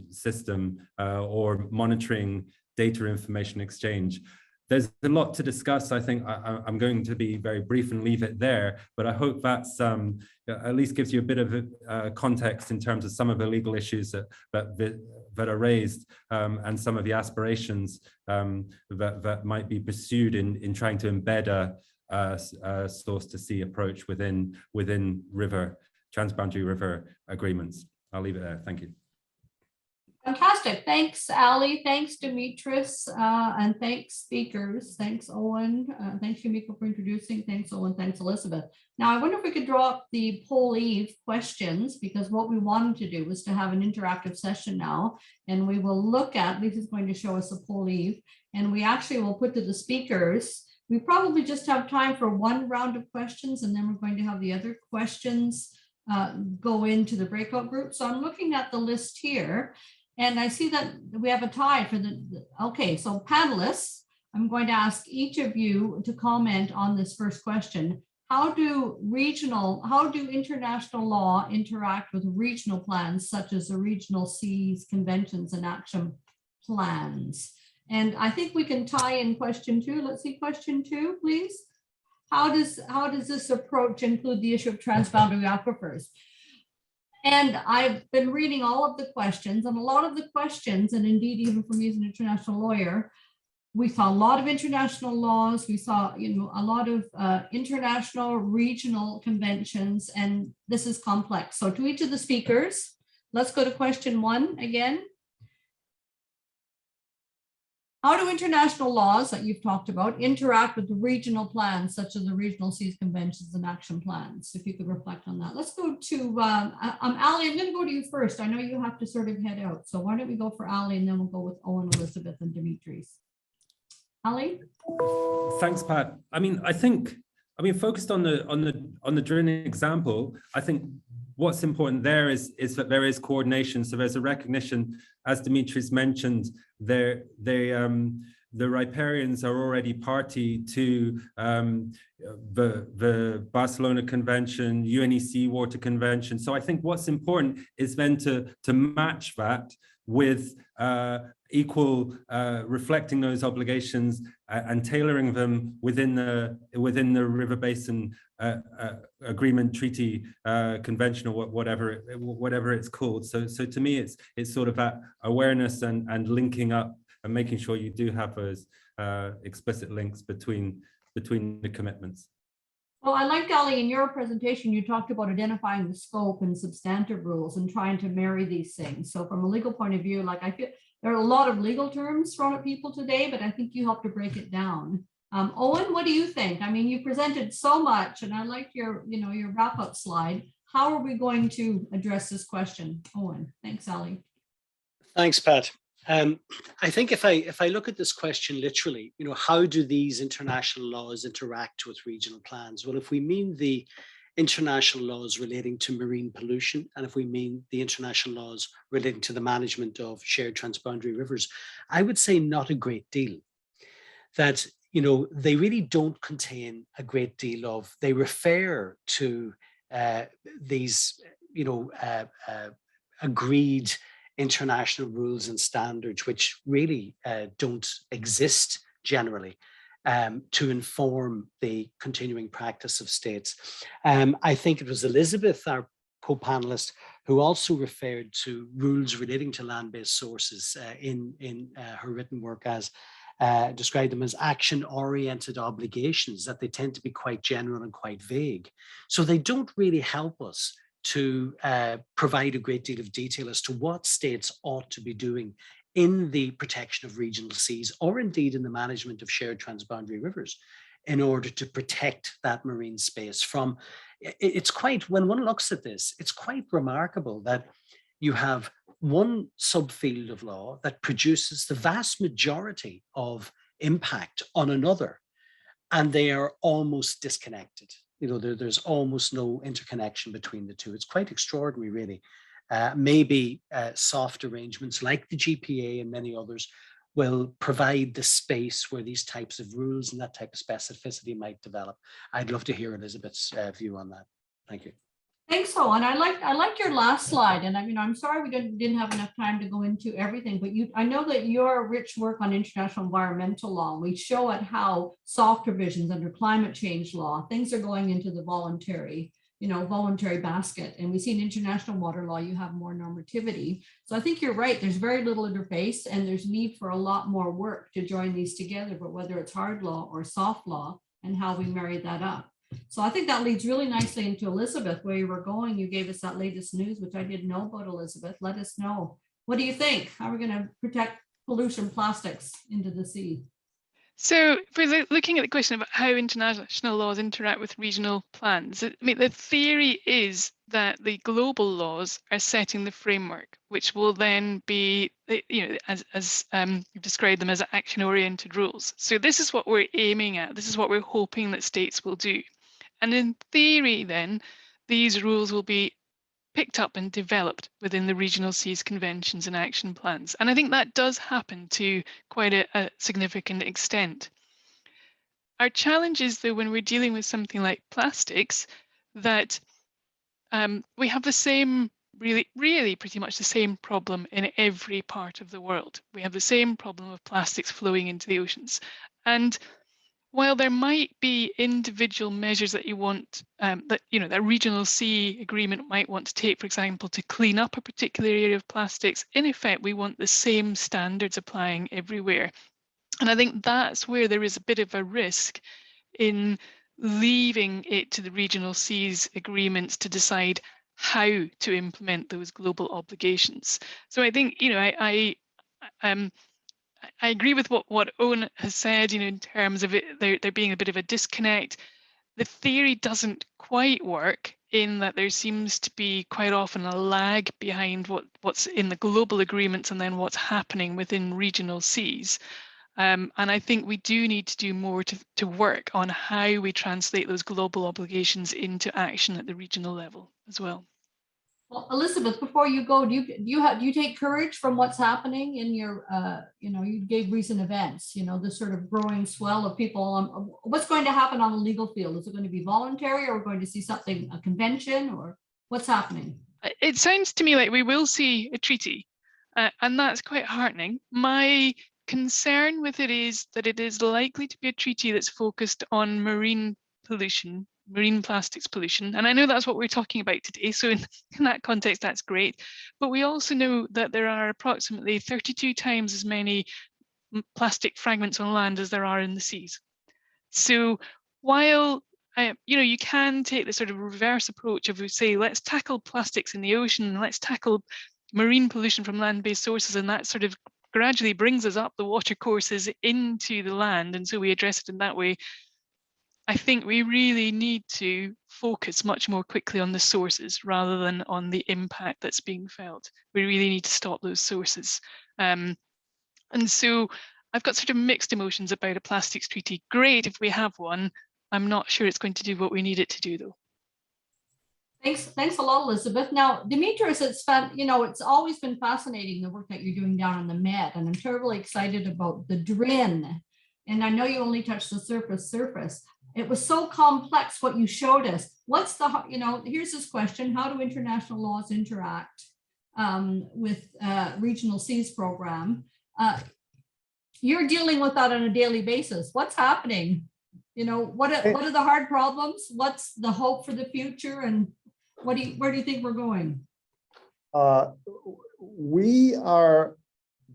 system, or monitoring data information exchange? There's a lot to discuss. I think I'm going to be very brief and leave it there, but I hope that's at least gives you a bit of context in terms of some of the legal issues that are raised, and some of the aspirations that might be pursued in trying to embed a source to sea approach within transboundary river agreements. I'll leave it there. Thank you. Fantastic. Thanks, Ali. Thanks, Dimitris. And thanks, speakers. Thanks, Owen. Thanks, Yumiko, for introducing. Thanks, Owen. Thanks, Elizabeth. Now, I wonder if we could draw up the poll Eve questions, because what we wanted to do was to have an interactive session now. And we will look at, this is going to show us a poll Eve, and we actually will put to the speakers. We probably just have time for one round of questions, and then we're going to have the other questions go into the breakout group. So I'm looking at the list here. And I see that we have a tie for okay, so panelists, I'm going to ask each of you to comment on this first question. How do international law interact with regional plans, such as the regional seas conventions and action plans? And I think we can tie in question 2. Let's see question 2, please. How does this approach include the issue of transboundary aquifers? And I've been reading all of the questions, and a lot of the questions, and indeed even for me as an international lawyer, we saw a lot of international laws. We saw, a lot of international regional conventions, and this is complex. So to each of the speakers, let's go to question 1 again. How do international laws that you've talked about interact with the regional plans, such as the regional seas conventions and action plans? If you could reflect on that. Let's go to Ali. I'm going to go to you first. I know you have to sort of head out. So why don't we go for Ali, and then we'll go with Owen, Elizabeth, and Dimitris. Ali? Thanks, Pat. Focused on the drilling example, I think what's important there is that there is coordination. So there's a recognition, as Dimitris mentioned, the riparians are already party to the Barcelona Convention, UNEC Water Convention. So I think what's important is then to match that with equal reflecting those obligations and tailoring them within the River Basin Agreement, Treaty, Convention, or whatever it's called. So to me, it's sort of that awareness and linking up and making sure you do have those explicit links between the commitments. Well, I liked, Ali, in your presentation, you talked about identifying the scope and substantive rules and trying to marry these things. So from a legal point of view, like I feel there are a lot of legal terms thrown at people today, but I think you helped to break it down. Owen, what do you think? I mean, you presented so much, and I liked your wrap-up slide. How are we going to address this question? Owen, thanks, Ali. Thanks, Pat. I think if I look at this question literally, how do these international laws interact with regional plans? Well, if we mean the international laws relating to marine pollution, and if we mean the international laws relating to the management of shared transboundary rivers, I would say not a great deal. That, they really don't contain a great deal of, they refer to these, agreed international rules and standards, which really don't exist generally to inform the continuing practice of states. I think it was Elizabeth, our co-panelist, who also referred to rules relating to land-based sources in her written work as described them as action-oriented obligations, that they tend to be quite general and quite vague. So they don't really help us to provide a great deal of detail as to what states ought to be doing in the protection of regional seas, or indeed in the management of shared transboundary rivers, in order to protect that marine space from, it's quite, when one looks at this, it's quite remarkable that you have one subfield of law that produces the vast majority of impact on another, and they are almost disconnected. There's almost no interconnection between the two. It's quite extraordinary, really. Maybe soft arrangements like the GPA and many others will provide the space where these types of rules and that type of specificity might develop. I'd love to hear Elizabeth's view on that. Thank you. Thanks, Owen. I like your last slide, and I'm sorry we didn't have enough time to go into everything, but I know that your rich work on international environmental law, we show it how soft provisions under climate change law, things are going into the voluntary basket, and we see in international water law you have more normativity. So I think you're right. There's very little interface, and there's need for a lot more work to join these together. But whether it's hard law or soft law, and how we marry that up. So I think that leads really nicely into Elizabeth, where you were going. You gave us that latest news, which I didn't know about, Elizabeth. Let us know. What do you think? How are we going to protect pollution plastics into the sea? So if we're looking at the question about how international laws interact with regional plans, the theory is that the global laws are setting the framework, which will then be, as you've described them as action-oriented rules. So this is what we're aiming at. This is what we're hoping that states will do. And in theory, then, these rules will be picked up and developed within the regional seas conventions and action plans. And I think that does happen to quite a significant extent. Our challenge is, though, when we're dealing with something like plastics, that we have the same, really pretty much the same problem in every part of the world. We have the same problem of plastics flowing into the oceans. And while there might be individual measures that you want, that that regional sea agreement might want to take, for example, to clean up a particular area of plastics, in effect, we want the same standards applying everywhere. And I think that's where there is a bit of a risk in leaving it to the regional seas agreements to decide how to implement those global obligations. So I think, I agree with what Owen has said, in terms of it, there being a bit of a disconnect. The theory doesn't quite work in that there seems to be quite often a lag behind what's in the global agreements and then what's happening within regional seas. And I think we do need to do more to work on how we translate those global obligations into action at the regional level as well. Well, Elizabeth, before you go, do you take courage from what's happening in your, you gave recent events, the sort of growing swell of people. What's going to happen on the legal field? Is it going to be voluntary, or we're going to see something, a convention, or what's happening? It sounds to me like we will see a treaty, and that's quite heartening. My concern with it is that it is likely to be a treaty that's focused on marine pollution, marine plastics pollution. And I know that's what we're talking about today. So in that context, that's great. But we also know that there are approximately 32 times as many plastic fragments on land as there are in the seas. So while you can take the sort of reverse approach of, say, let's tackle plastics in the ocean, let's tackle marine pollution from land-based sources, and that sort of gradually brings us up the water courses into the land, and so we address it in that way. I think we really need to focus much more quickly on the sources rather than on the impact that's being felt. We really need to stop those sources. And so I've got sort of mixed emotions about a plastics treaty. Great if we have one. I'm not sure it's going to do what we need it to do, though. Thanks a lot, Elizabeth. Now, Dimitris, it's always been fascinating, the work that you're doing down on the Met, and I'm terribly excited about the DRIN. And I know you only touched the surface. It was so complex what you showed us. What's the, here's this question: how do international laws interact with regional seas program? You're dealing with that on a daily basis. What's happening? What are the hard problems? What's the hope for the future? And where do you think we're going? We are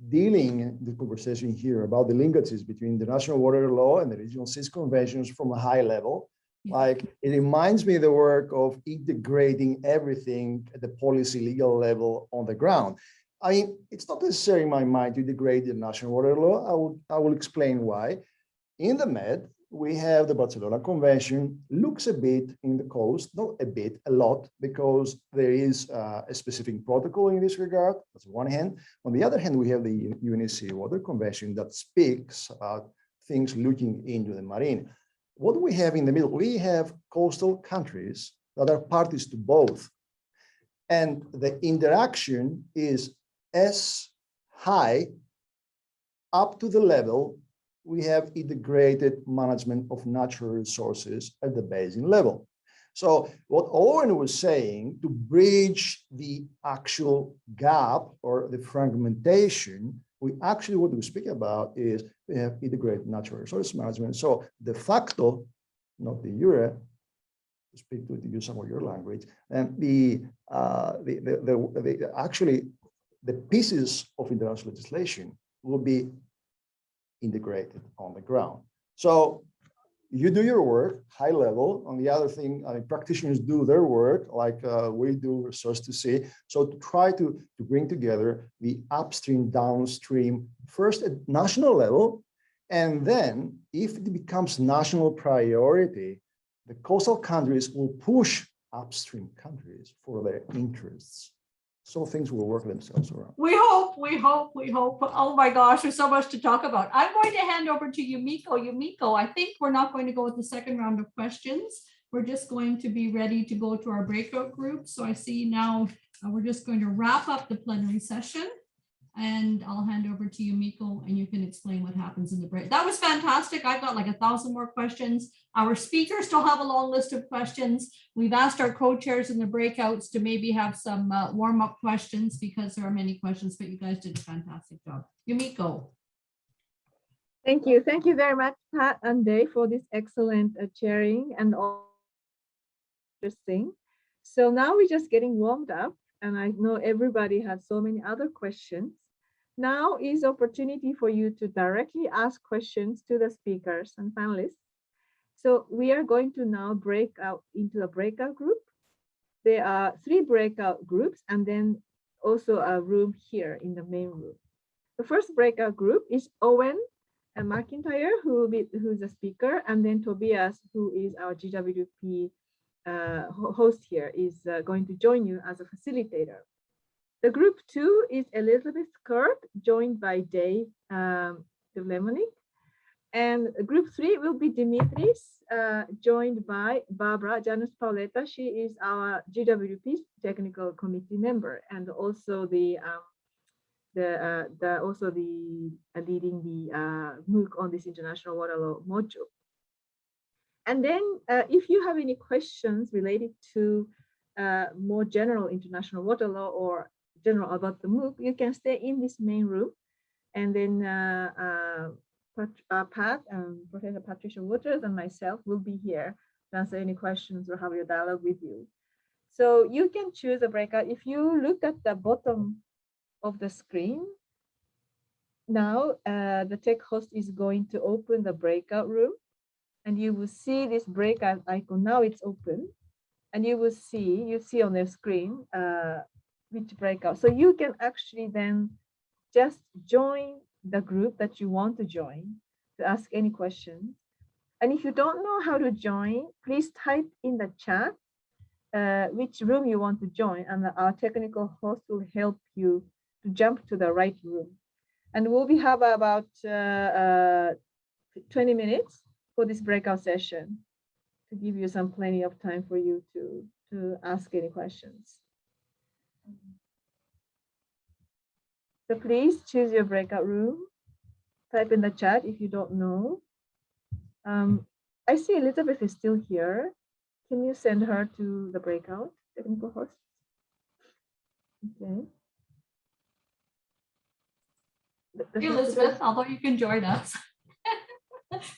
dealing in the conversation here about the linkages between the national water law and the regional seas conventions from a high level. Like, it reminds me of the work of integrating everything at the policy legal level on the ground. I mean, it's not necessary in my mind to integrate the national water law. I will explain why. In the Med, we have the Barcelona Convention, looks a bit in the coast, not a bit, a lot, because there is a specific protocol in this regard. That's one hand. On the other hand, we have the UNEC Water Convention that speaks about things looking into the marine. What do we have in the middle? We have coastal countries that are parties to both. And the interaction is as high up to the level we have integrated management of natural resources at the basin level. So what Owen was saying, to bridge the actual gap or the fragmentation, what we speak about is we have integrated natural resource management. So de facto, not the jure, to use some of your language, and actually the pieces of international legislation will be integrated on the ground. So you do your work high level. On the other thing, practitioners do their work like we do research to see. So to try to bring together the upstream, downstream, first at national level, and then if it becomes national priority, the coastal countries will push upstream countries for their interests. So things will work themselves around. We hope. Oh my gosh, there's so much to talk about. I'm going to hand over to Yumiko. Yumiko, I think we're not going to go with the second round of questions. We're just going to be ready to go to our breakout group. So I see now we're just going to wrap up the plenary session. And I'll hand over to Yumiko, and you can explain what happens in the break. That was fantastic. I've got like 1,000 more questions. Our speakers still have a long list of questions. We've asked our co-chairs in the breakouts to maybe have some warm-up questions because there are many questions, but you guys did a fantastic job. Yumiko. Thank you. Thank you very much, Pat and Dave, for this excellent sharing and all interesting. So now we're just getting warmed up, and I know everybody has so many other questions. Now is opportunity for you to directly ask questions to the speakers and panelists. So we are going to now break out into a breakout group. There are 3 breakout groups and then also a room here in the main room. The first breakout group is Owen and McIntyre, who's a speaker, and then Tobias, who is our GWP host here, is going to join you as a facilitator. The group 2 is Elizabeth Kirk, joined by Dave Devlemonik. And group 3 will be Dimitris, joined by Barbara Janus Pauleta. She is our GWP technical committee member, and also leading the MOOC on this international water law module. And then if you have any questions related to more general international water law or general about the MOOC, you can stay in this main room, and then Pat and Professor Patricia Waters and myself will be here to answer any questions or have your dialogue with you. So you can choose a breakout. If you look at the bottom of the screen, now the tech host is going to open the breakout room, and you will see this breakout icon. Now it's open, and you see on the screen which breakout. So you can actually then just join the group that you want to join to ask any questions. And if you don't know how to join, please type in the chat which room you want to join, and our technical host will help you to jump to the right room. And we'll have about 20 minutes for this breakout session to give you plenty of time for you to ask any questions. So please choose your breakout room. Type in the chat if you don't know. I see Elizabeth is still here. Can you send her to the breakout, technical host? Okay. Hey, Elizabeth, although you can join us.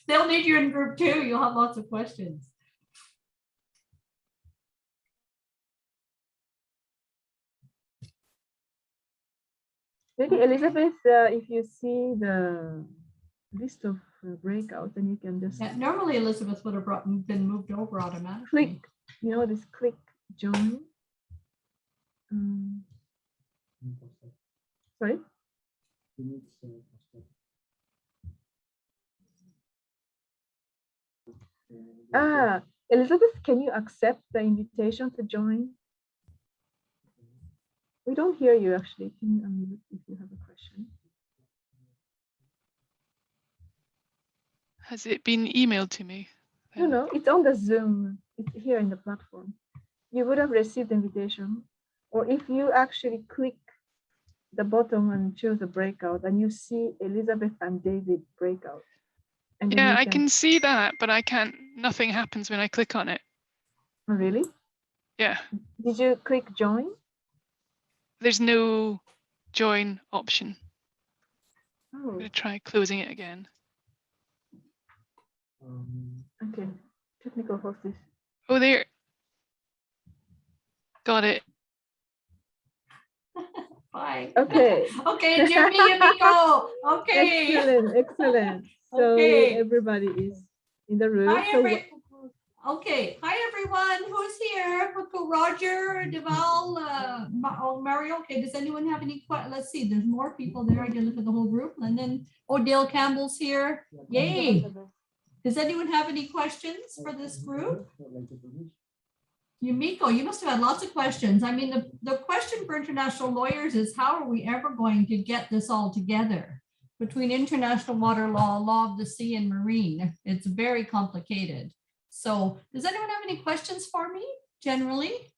They'll need you in group 2. You'll have lots of questions. Maybe Elizabeth, if you see the list of breakouts, then you can just normally Elizabeth would have been moved over automatically. Click, this click join. Sorry. Elizabeth, can you accept the invitation to join? We don't hear you actually. Can you unmute if you have a question? Has it been emailed to me? No, it's on the Zoom. It's here in the platform. You would have received the invitation, or if you actually click the bottom and choose the breakout, and you see Elizabeth and David breakout. And yeah, I can see that, but I can't. Nothing happens when I click on it. Oh, really? Yeah. Did you click join? There's no join option. Oh. I'm going to try closing it again. Okay, technical host is. Oh, there. Got it. Bye. Okay. Okay, Jimmy, Yumiko. Okay. Excellent. So okay. Everybody is in the room. Hi, okay. Hi, everyone. Who's here? Roger, Deval, Mario. Okay. Does anyone have any questions? Let's see. There's more people there. I did look at the whole group. And then Dale Campbell's here. Yay. Does anyone have any questions for this group? Yumiko, you must have had lots of questions. I mean, the question for international lawyers is how are we ever going to get this all together between international water law, law of the sea, and marine? It's very complicated. So does anyone have any questions for me generally?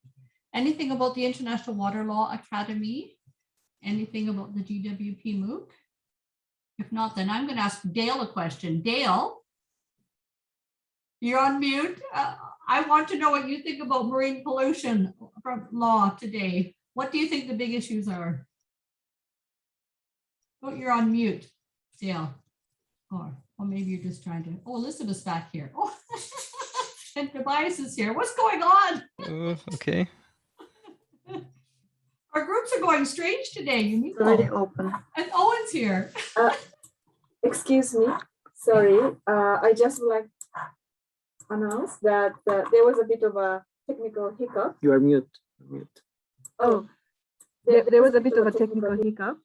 Anything about the International Water Law Academy? Anything about the GWP MOOC? If not, then I'm going to ask Dale a question. Dale, you're on mute. I want to know what you think about marine pollution from law today. What do you think the big issues are? Oh, you're on mute, Dale. Or maybe you're just trying to, oh, Elizabeth's back here. Oh, and Tobias is here. What's going on? Okay. Our groups are going strange today. It's already open. And Owen's here. Excuse me. Sorry. I just would like to announce that there was a bit of a technical hiccup. You are mute. Oh, there was a bit of a technical hiccup.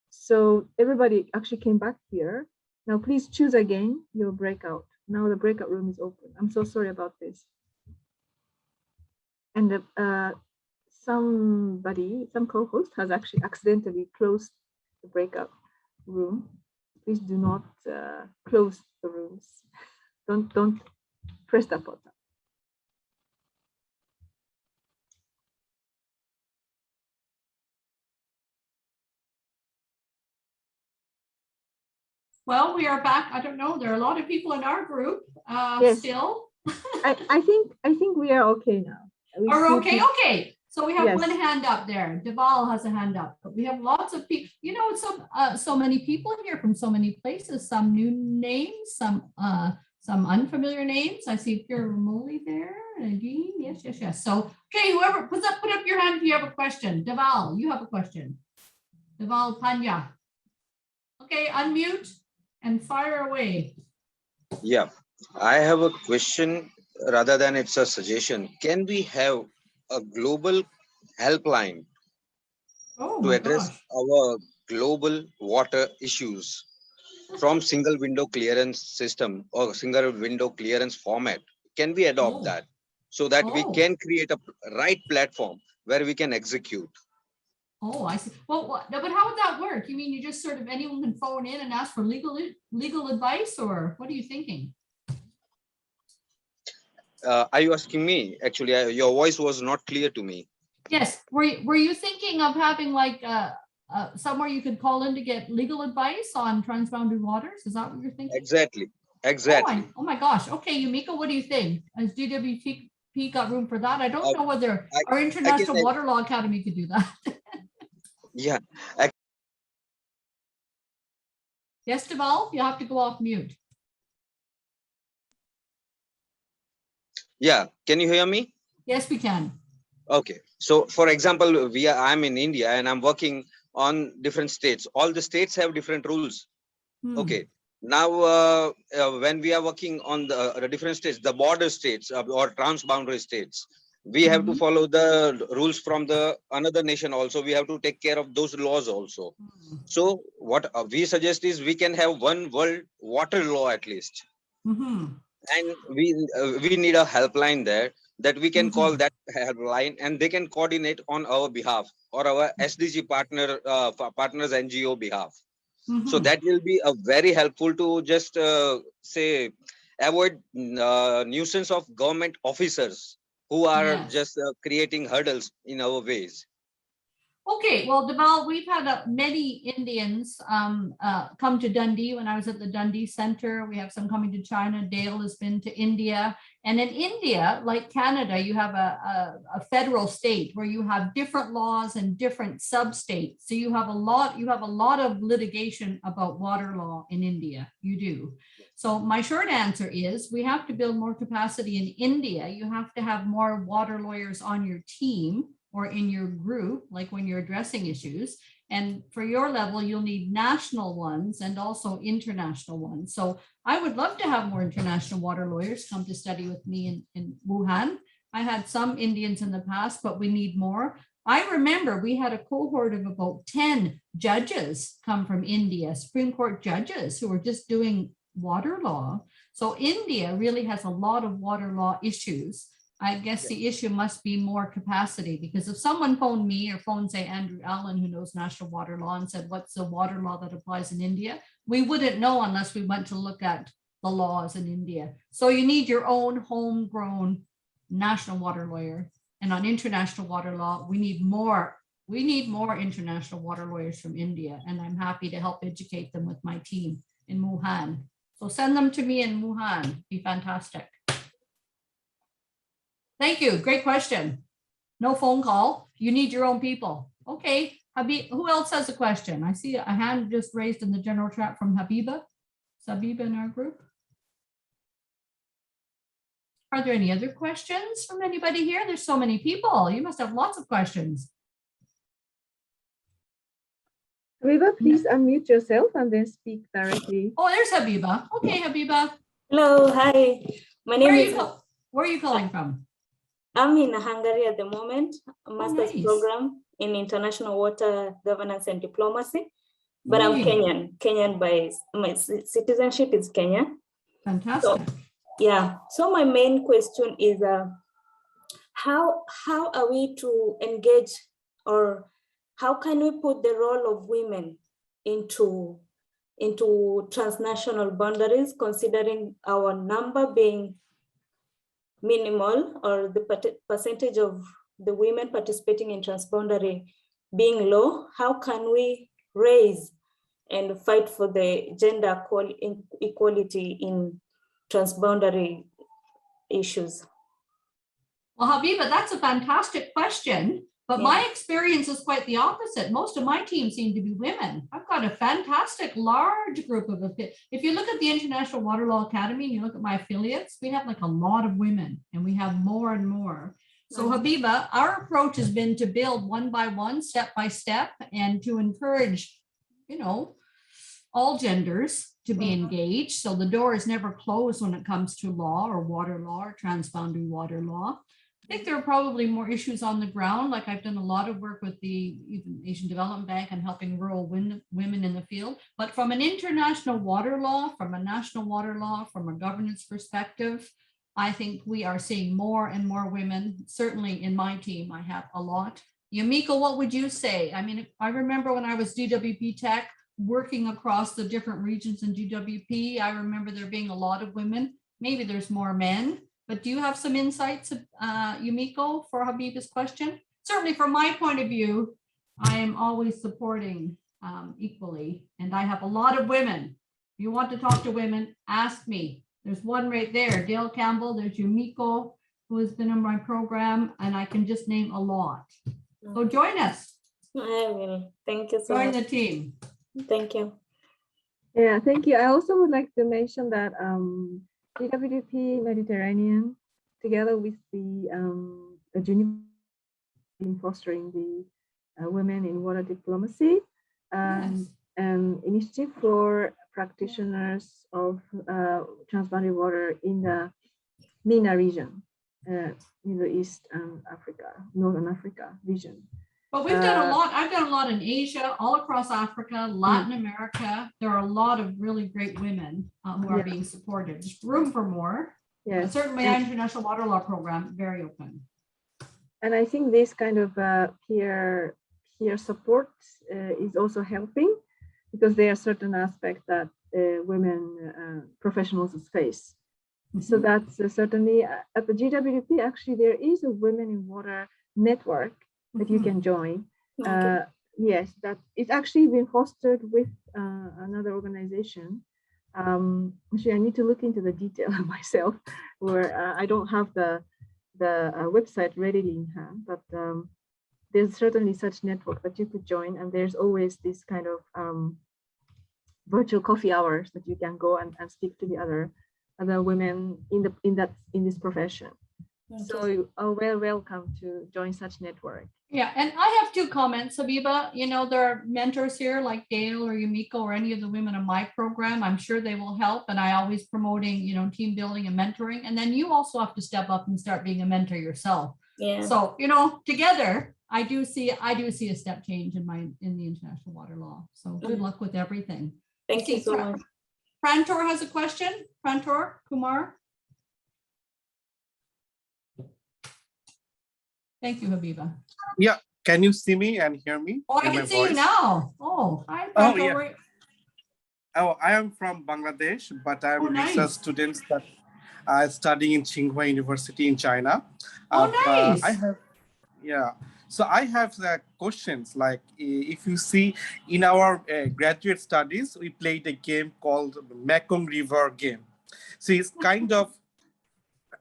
So everybody actually came back here. Now please choose again your breakout. Now the breakout room is open. I'm so sorry about this. And some co-host has actually accidentally closed the breakout room. Please do not close the rooms. Don't press that button. Well, we are back. I don't know. There are a lot of people in our group Yes. still. I think we are okay now. Are okay? Okay. So we have Yes. one hand up there. Deval has a hand up, but we have lots of people. You know, so many people here from so many places. Some new names, some unfamiliar names. I see Pierre Romoli there. Nadine, yes. So okay, whoever put up your hand if you have a question. Deval, you have a question. Deval Panya. Okay, unmute and fire away. Yeah, I have a question rather than it's a suggestion. Can we have a global helpline Oh, to my address gosh. our global water issues from single window clearance system or single window clearance format? Can we adopt Oh. that so that we Oh. can create a right platform where we can execute? Oh, I see. Well, no, but how would that work? You mean you just sort of anyone can phone in and ask for legal advice, or what are you thinking? Are you asking me? Actually, your voice was not clear to me. Yes. Were you thinking of having like somewhere you could call in to get legal advice on transboundary waters? Is that what you're thinking? Exactly. Oh my gosh. Okay, Yumiko, what do you think? Has DWP got room for that? I don't know whether our International Water Law Academy could do that. Yeah. Yes, Deval, you have to go off mute. Yeah. Can you hear me? Yes, we can. Okay. So for example, I'm in India and I'm working on different states. All the states have different rules. Okay. Now, when we are working on the different states, the border states or transboundary states, we have to follow the rules from the another nation also. We have to take care of those laws also. So what we suggest is we can have one world water law at least. And we need a helpline there that we can call that helpline, and they can coordinate on our behalf or our SDG partners NGO behalf. So that will be a very helpful to just say avoid nuisance of government officers who are just creating hurdles in our ways. Okay, well, Deval, we've had many Indians come to Dundee when I was at the Dundee Center. We have some coming to China. Dale has been to India. And in India, like Canada, you have a federal state where you have different laws and different sub-states. So you have a lot of litigation about water law in India. You do. So my short answer is we have to build more capacity in India. You have to have more water lawyers on your team or in your group, like when you're addressing issues. And for your level, you'll need national ones and also international ones. So I would love to have more international water lawyers come to study with me in Wuhan. I had some Indians in the past, but we need more. I remember we had a cohort of about 10 judges come from India, Supreme Court judges who were just doing water law. So India really has a lot of water law issues. I guess the issue must be more capacity, because if someone phoned me or phoned, say, Andrew Allen, who knows national water law, and said, what's the water law that applies in India? We wouldn't know unless we went to look at the laws in India. So you need your own homegrown national water lawyer. And on international water law, we need more international water lawyers from India. And I'm happy to help educate them with my team in Wuhan. So send them to me in Wuhan. Be fantastic. Thank you. Great question. No phone call. You need your own people. Okay. Habib, who else has a question? I see a hand just raised in the general chat from Habiba. Habiba in our group? Are there any other questions from anybody here? There's so many people. You must have lots of questions. Habiba, please unmute yourself and then speak directly. Oh, there's Habiba. Okay, Habiba. Hello, hi. My name is. Where are you calling from? I'm in Hungary at the moment, a master's nice. program in international water governance and diplomacy. But I'm Kenyan by my citizenship is Kenya. Fantastic. So, yeah. So my main question is, how are we to engage, or how can we put the role of women into transnational boundaries, considering our number being minimal, or the percentage of the women participating in transboundary being low? How can we raise and fight for the gender equality in transboundary issues? Well, Habiba, that's a fantastic question. But my experience is quite the opposite. Most of my team seem to be women. I've got a fantastic large group of if you look at the International Water Law Academy and you look at my affiliates, we have like a lot of women, and we have more and more. So Habiba, our approach has been to build one by one, step by step, and to encourage, all genders to be engaged. So the door is never closed when it comes to law or water law or transboundary water law. I think there are probably more issues on the ground. Like I've done a lot of work with the Asian Development Bank and helping rural women in the field. But from an international water law, from a national water law, from a governance perspective, I think we are seeing more and more women. Certainly in my team, I have a lot. Yumiko, what would you say? I mean, I remember when I was DWP Tech working across the different regions in DWP, I remember there being a lot of women. Maybe there's more men. But do you have some insights, Yumiko, for Habiba's question? Certainly from my point of view, I am always supporting equally, and I have a lot of women. If you want to talk to women, ask me. There's one right there, Dale Campbell, there's Yumiko, who has been in my program, and I can just name a lot. So join us. I will. Thank you so much. Join the team. Thank you. Yeah, thank you. I also would like to mention that DWP Mediterranean, together with the Geneva, in fostering the Women in Water Diplomacy, Yes. an initiative for practitioners of transboundary water in the MENA region, Middle East and Africa, Northern Africa region. But we've done a lot. I've done a lot in Asia, all across Africa, Latin America. There are a lot of really great women who are being supported. There's room for more. Yes. But certainly our International Water Law Program, very open. And I think this kind of peer support is also helping, because there are certain aspects that women professionals face. So that's certainly at the GWP, actually, there is a Women in Water network that you can join. Yes, that it's actually been fostered with another organization. Actually, I need to look into the detail myself, where I don't have the website readily in hand, but there's certainly such network that you could join, and there's always this kind of virtual coffee hours that you can go and speak to the other women in this profession. So you are welcome to join such network. Yeah, and I have two comments, Habiba. There are mentors here like Dale or Yumiko or any of the women in my program. I'm sure they will help. And I always promoting, team building and mentoring. And then you also have to step up and start being a mentor yourself. Yeah. So, together, I do see a step change in the international water law. So good luck with everything. Thank you so much. Prantor has a question. Prantor Kumar. Thank you, Habiba. Yeah, can you see me and hear me? Oh, I can see you now. Oh, hi, Oh, Prantor. yeah. Oh, I am from Bangladesh, but I'm a research student studying in Tsinghua University in China. Nice. So I have questions like, if you see in our graduate studies, we played a game called Mekong River game. So it's kind of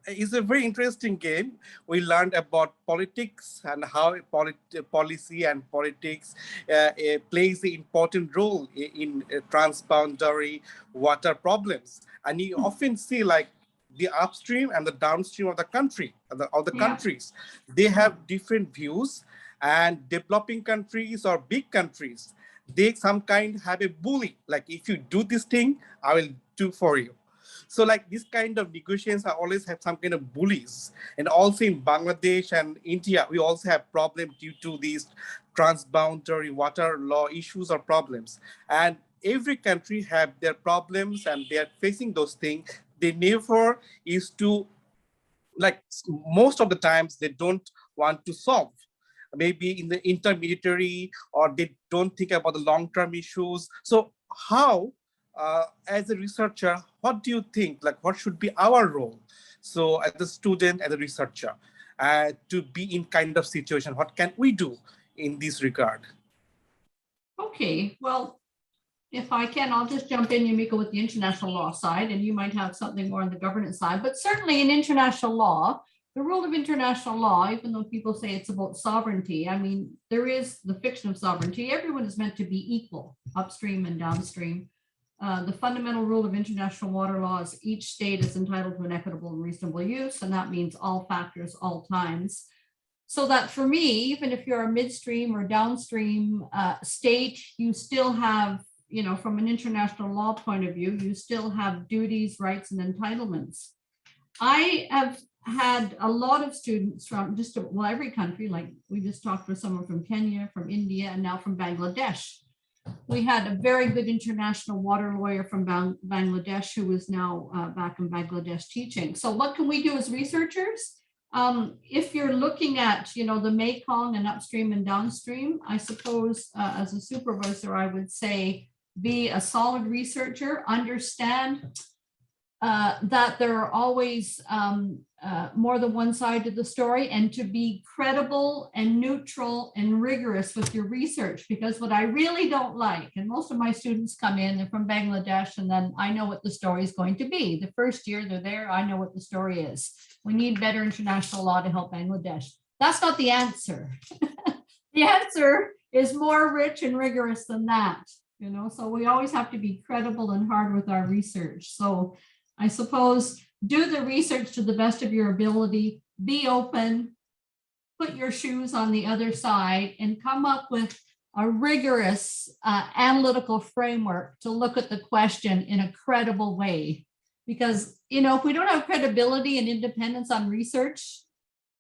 it's a very interesting game. We learned about politics and how policy and politics plays an important role in transboundary water problems. And you often see like the upstream and the downstream of the country, of the countries, they have different views, and developing countries or big countries, they some kind have a bully, like if you do this thing, I will do for you. So like this kind of negotiations I always have some kind of bullies. And also in Bangladesh and India, we also have problems due to these transboundary water law issues or problems. And every country have their problems and they are facing those things. They never is to, like most of the times they don't want to solve. Maybe in the intermediary, or they don't think about the long-term issues. So how, as a researcher, what do you think, like what should be our role? So as a student, as a researcher, to be in kind of situation, what can we do in this regard? Okay, well, if I can, I'll just jump in, Yumiko, with the international law side, and you might have something more on the governance side, but certainly in international law, the rule of international law, even though people say it's about sovereignty, I mean, there is the fiction of sovereignty. Everyone is meant to be equal, upstream and downstream. The fundamental rule of international water law is each state is entitled to an equitable and reasonable use, and that means all factors, all times. So that for me, even if you're a midstream or downstream state, you still have, you know, from an international law point of view, you still have duties, rights, and entitlements. I have had a lot of students from just, well, every country, like we just talked with someone from Kenya, from India, and now from Bangladesh. We had a very good international water lawyer from Bangladesh who is now back in Bangladesh teaching. So what can we do as researchers? If you're looking at, you know, the Mekong and upstream and downstream, I suppose as a supervisor, I would say, be a solid researcher, understand that there are always more than one side to the story, and to be credible and neutral and rigorous with your research. Because what I really don't like, and most of my students come in, they're from Bangladesh, and then I know what the story is going to be. The first year they're there, I know what the story is. We need better international law to help Bangladesh. That's not the answer. The answer is more rich and rigorous than that, you know, so we always have to be credible and hard with our research. So I suppose do the research to the best of your ability, be open, put your shoes on the other side, and come up with a rigorous analytical framework to look at the question in a credible way. Because, you know, if we don't have credibility and independence on research,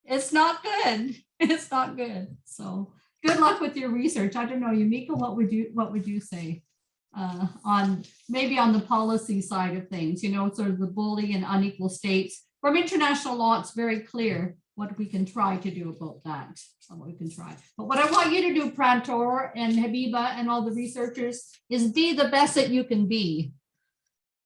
it's not good. It's not good. So good luck with your research. I don't know, Yumiko, what would you say? On maybe on the policy side of things, you know, sort of the bully and unequal states. From international law, it's very clear what we can try to do about that. What we can try. But what I want you to do, Prantor and Habiba and all the researchers, is be the best that you can be.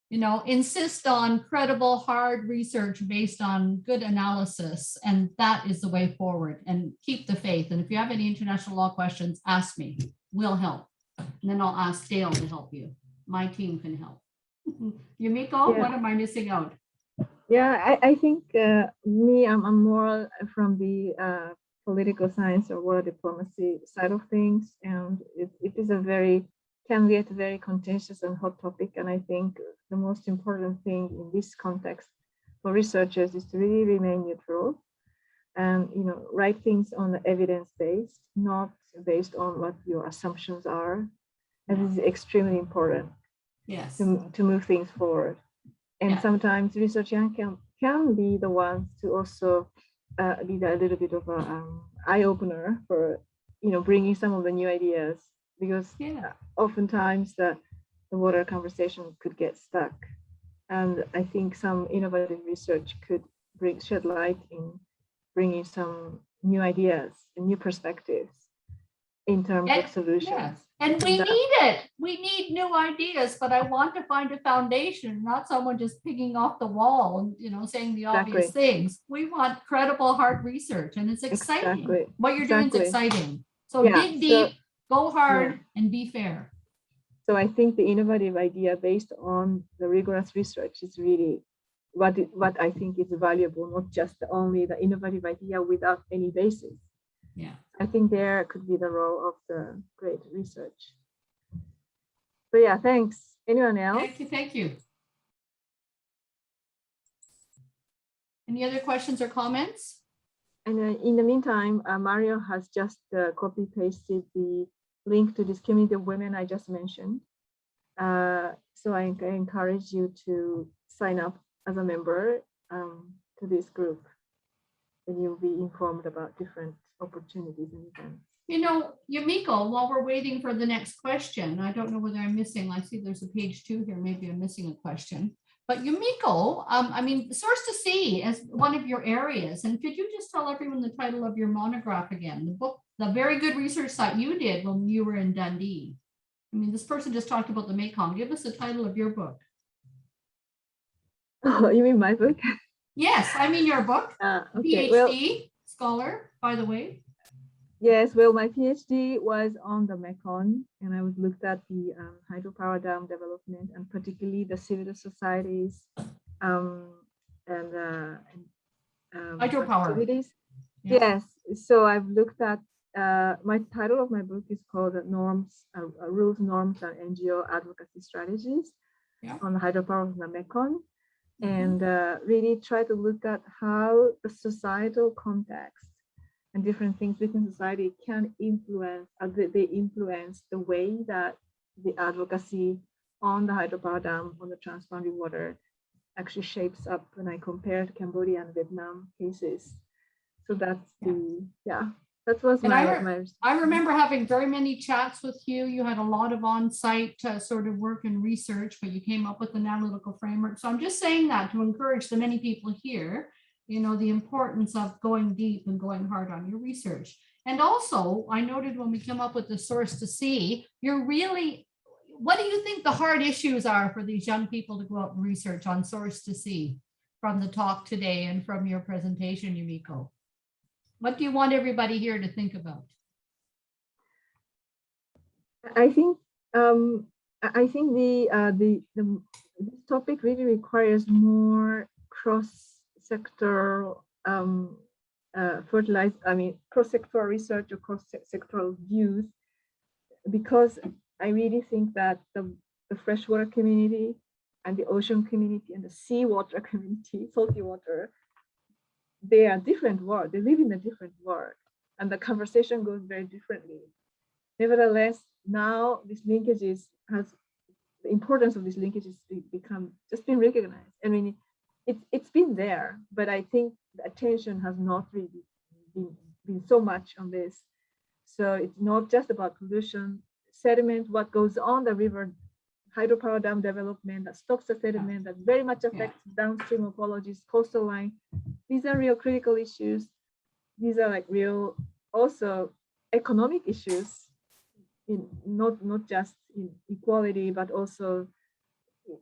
You know, insist on credible, hard research based on good analysis, and that is the way forward. And keep the faith. And if you have any international law questions, ask me. We'll help. And then I'll ask Dale to help you. My team can help. Yumiko, what am I missing out? Yeah, I think I'm more from the political science or water diplomacy side of things. And it is can be a very contentious and hot topic. And I think the most important thing in this context for researchers is to really remain neutral and, you know, write things on the evidence-based, not based on what your assumptions are. And this is extremely important. Yes. To move things forward. And sometimes researchers can be the ones to also be a little bit of an eye-opener for, you know, bringing some of the new ideas, because oftentimes the water conversation could get stuck. And I think some innovative research could shed light in bringing some new ideas and new perspectives in terms of solutions. Yes. And we need it. We need new ideas, but I want to find a foundation, not someone just picking off the wall and, you know, saying the obvious things. We want credible, hard research, and it's exciting. What you're doing is exciting. So dig deep, go hard, and be fair. So I think the innovative idea based on the rigorous research is really what I think is valuable, not just only the innovative idea without any basis. Yeah. I think there could be the role of the great research. So yeah, thanks. Anyone else? Thank you. Thank you. Any other questions or comments? And in the meantime, Mario has just copy pasted the link to this community of women I just mentioned. So I encourage you to sign up as a member to this group, and you'll be informed about different opportunities and events. You know, Yumiko, while we're waiting for the next question, I don't know whether I'm missing, I see there's a page 2 here, maybe I'm missing a question. But Yumiko, I mean, Source to Sea as one of your areas, and could you just tell everyone the title of your monograph again? The book, the very good research that you did when you were in Dundee. I mean, this person just talked about the Mekong. Give us the title of your book. Oh, you mean my book? Yes, I mean your book. Okay. PhD Well, scholar, by the way. yes, well, my PhD was on the Mekong, and I looked at the hydropower dam development, and particularly the civil societies Hydropower. activities. Yeah. Yes, so I've looked at, my title of my book is called Norms, Rules, Norms, and NGO Advocacy Strategies on the hydropower of the Mekong, and really try to look at how the societal context and different things within society can influence, they influence the way that the advocacy on the hydropower dam on the transboundary water actually shapes up when I compared Cambodia and Vietnam cases. So that's that was And my I remember having very many chats with you. You had a lot of on-site sort of work and research, but you came up with an analytical framework. So I'm just saying that to encourage the many people here, you know, the importance of going deep and going hard on your research. And also, I noted when we came up with the Source to Sea, you're really, what do you think the hard issues are for these young people to go out and research on Source to Sea from the talk today and from your presentation, Yumiko? What do you want everybody here to think about? I think this topic really requires more cross-sectoral cross-sectoral research or cross-sectoral views, because I really think that the freshwater community and the ocean community and the seawater community, salty water, they are different world. They live in a different world, and the conversation goes very differently. Nevertheless, now these linkages the importance of these linkages been recognized. I mean, it's been there, but I think the attention has not really been so much on this. So it's not just about pollution, sediment, what goes on the river, hydropower dam development that stocks the sediment that very much affects downstream ecologies, coastal line. These are real critical issues. These are like real also economic issues, not just in equality, but also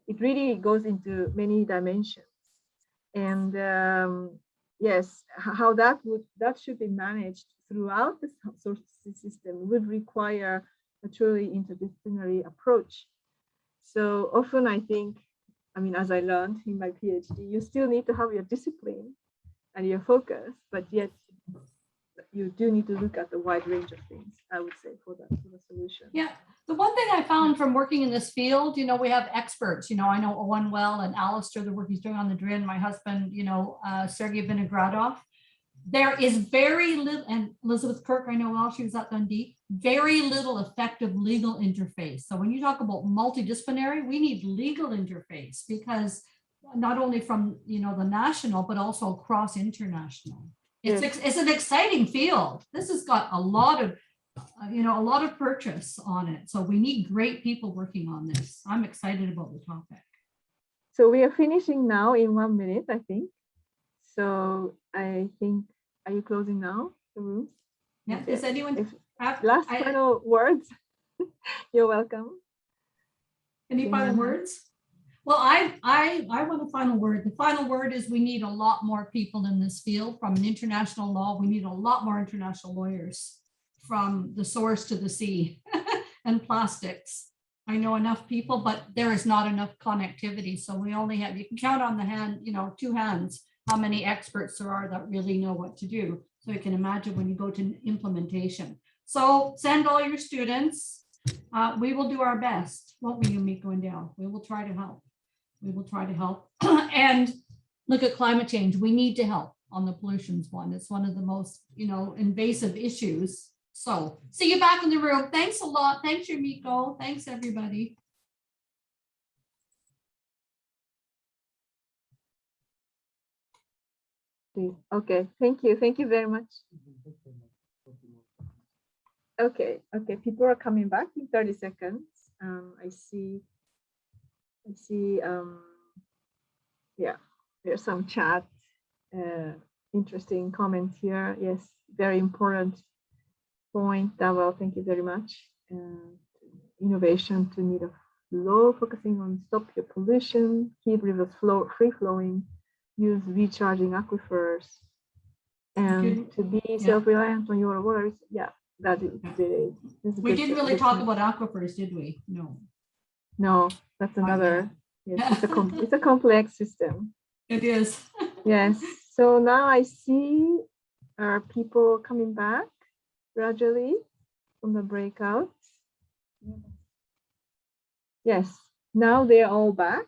it really goes into many dimensions. And yes, how that should be managed throughout the source system would require a truly interdisciplinary approach. So often I think, I mean, as I learned in my PhD, you still need to have your discipline and your focus, but yet you do need to look at the wide range of things, I would say, for the solution. Yeah, the one thing I found from working in this field, you know, we have experts, you know, I know Owen well and Alistair, the work he's doing on the DRIN, my husband, you know, Sergei Vinogradov. There is very little, and Elizabeth Kirk, I know well, she was at Dundee, very little effective legal interface. So when you talk about multidisciplinary, we need legal interface, because not only from, you know, the national, but also across international. It's an exciting field. This has got a lot of, you know, a lot of purchase on it. So we need great people working on this. I'm excited about the topic. So we are finishing now in 1 minute, I think. So I think, are you closing now, the room? Yeah, does anyone have final words? You're welcome. Any final words? Well, I want a final word. The final word is we need a lot more people in this field from an international law. We need a lot more international lawyers from the source to the sea and plastics. I know enough people, but there is not enough connectivity. So we only have, you can count on the hand, you know, 2 hands, how many experts there are that really know what to do. So you can imagine when you go to implementation. So send all your students. We will do our best. Won't we, Yumiko and Dale? We will try to help. We will try to help. And look at climate change. We need to help on the pollutions one. It's one of the most, you know, invasive issues. So see you back in the room. Thanks a lot. Thanks, Yumiko. Thanks, everybody. Okay, thank you. Thank you very much. Okay, people are coming back in 30 seconds. I see, yeah, there's some chat, interesting comments here. Yes, very important point, Dawal, thank you very much. Innovation to need a flow, focusing on stop your pollution, keep rivers free flowing, use recharging aquifers, and to be self-reliant on your water. Yeah, that is really. We didn't really talk about aquifers, did we? No. No, that's another. Yes, it's a complex system. It is. Yes. So now I see people coming back gradually from the breakout. Yes, now they're all back.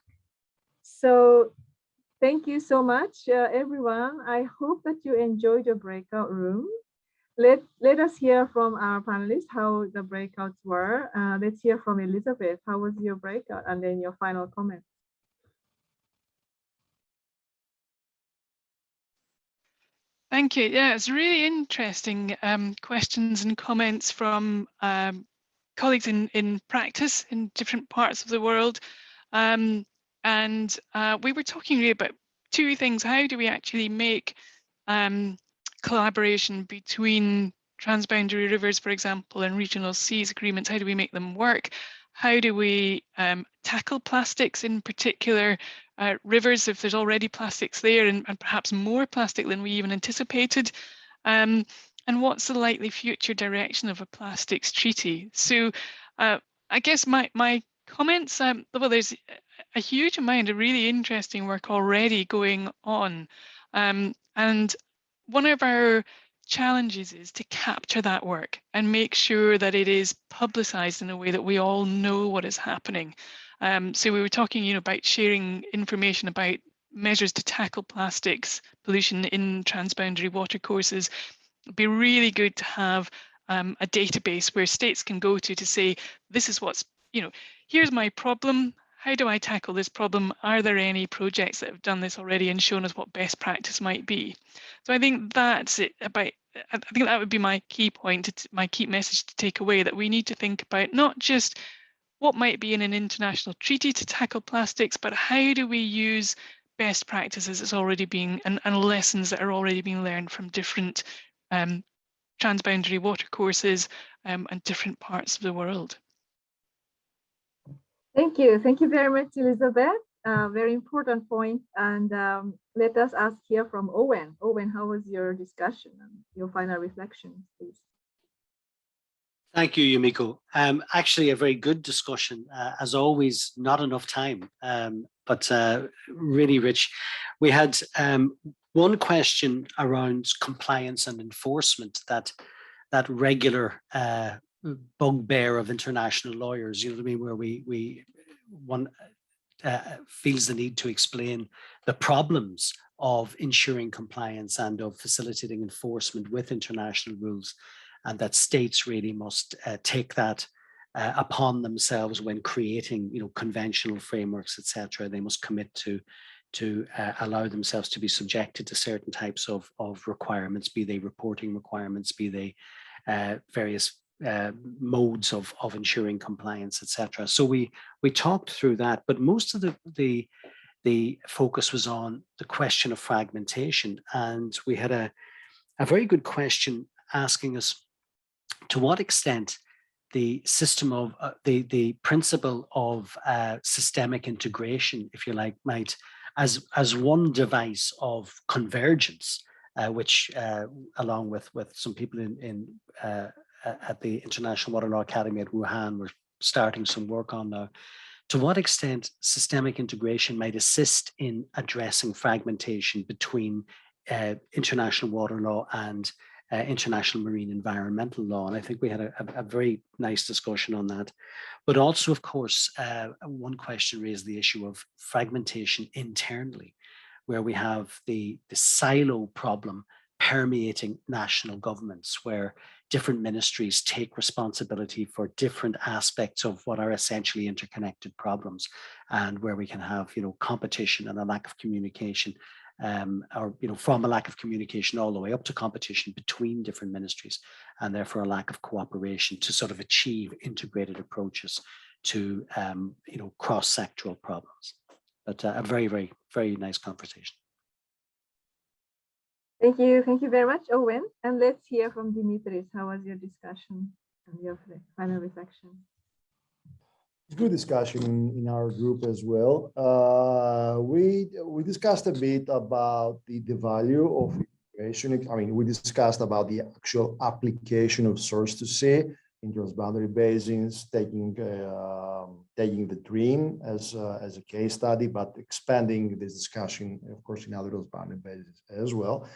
So thank you so much, everyone. I hope that you enjoyed your breakout room. Let us hear from our panelists how the breakouts were. Let's hear from Elizabeth. How was your breakout? And then your final comment. Thank you. Yeah, it's really interesting questions and comments from colleagues in practice in different parts of the world. And we were talking really about 2 things. How do we actually make collaboration between transboundary rivers, for example, and regional seas agreements? How do we make them work? How do we tackle plastics, in particular rivers, if there's already plastics there, and perhaps more plastic than we even anticipated? And what's the likely future direction of a plastics treaty? So I guess my comments, well, there's a huge amount of really interesting work already going on. And one of our challenges is to capture that work and make sure that it is publicized in a way that we all know what is happening. So we were talking, about sharing information about measures to tackle plastics pollution in transboundary watercourses. It'd be really good to have a database where states can go to say, this is what's, here's my problem. How do I tackle this problem? Are there any projects that have done this already and shown us what best practice might be? So I think that's it about, I think that would be my key point, my key message to take away, that we need to think about not just what might be in an international treaty to tackle plastics, but how do we use best practices that's already being, and lessons that are already being learned from different transboundary watercourses and different parts of the world. Thank you. Thank you very much, Elizabeth. Very important point. And let us ask here from Owen. Owen, how was your discussion and your final reflections, please? Thank you, Yumiko. Actually, a very good discussion. As always, not enough time, but really rich. We had one question around compliance and enforcement, that regular bugbear of international lawyers, where one feels the need to explain the problems of ensuring compliance and of facilitating enforcement with international rules, and that states really must take that upon themselves when creating, conventional frameworks, etc. They must commit to allow themselves to be subjected to certain types of requirements, be they reporting requirements, be they various modes of ensuring compliance, etc. So we talked through that, but most of the focus was on the question of fragmentation, and we had a very good question asking us to what extent the system of the principle of systemic integration, if you like, might as one device of convergence, which along with some people in at the International Water Law Academy at Wuhan were starting some work on now. To what extent systemic integration might assist in addressing fragmentation between international water law and international marine environmental law. And I think we had a very nice discussion on that. But also, of course, one question raised the issue of fragmentation internally, where we have the silo problem permeating national governments, where different ministries take responsibility for different aspects of what are essentially interconnected problems, and where we can have, competition and a lack of communication, or from a lack of communication all the way up to competition between different ministries, and therefore a lack of cooperation to sort of achieve integrated approaches to cross-sectoral problems. But a very, very, very nice conversation. Thank you very much, Owen. And let's hear from Dimitris. How was your discussion and your final reflection? Good discussion in our group as well. We discussed a bit about the value of integration. I mean, we discussed about the actual application of source to sea in transboundary basins, taking the DREAM as a case study, but expanding this discussion, of course, in other transboundary basins as well.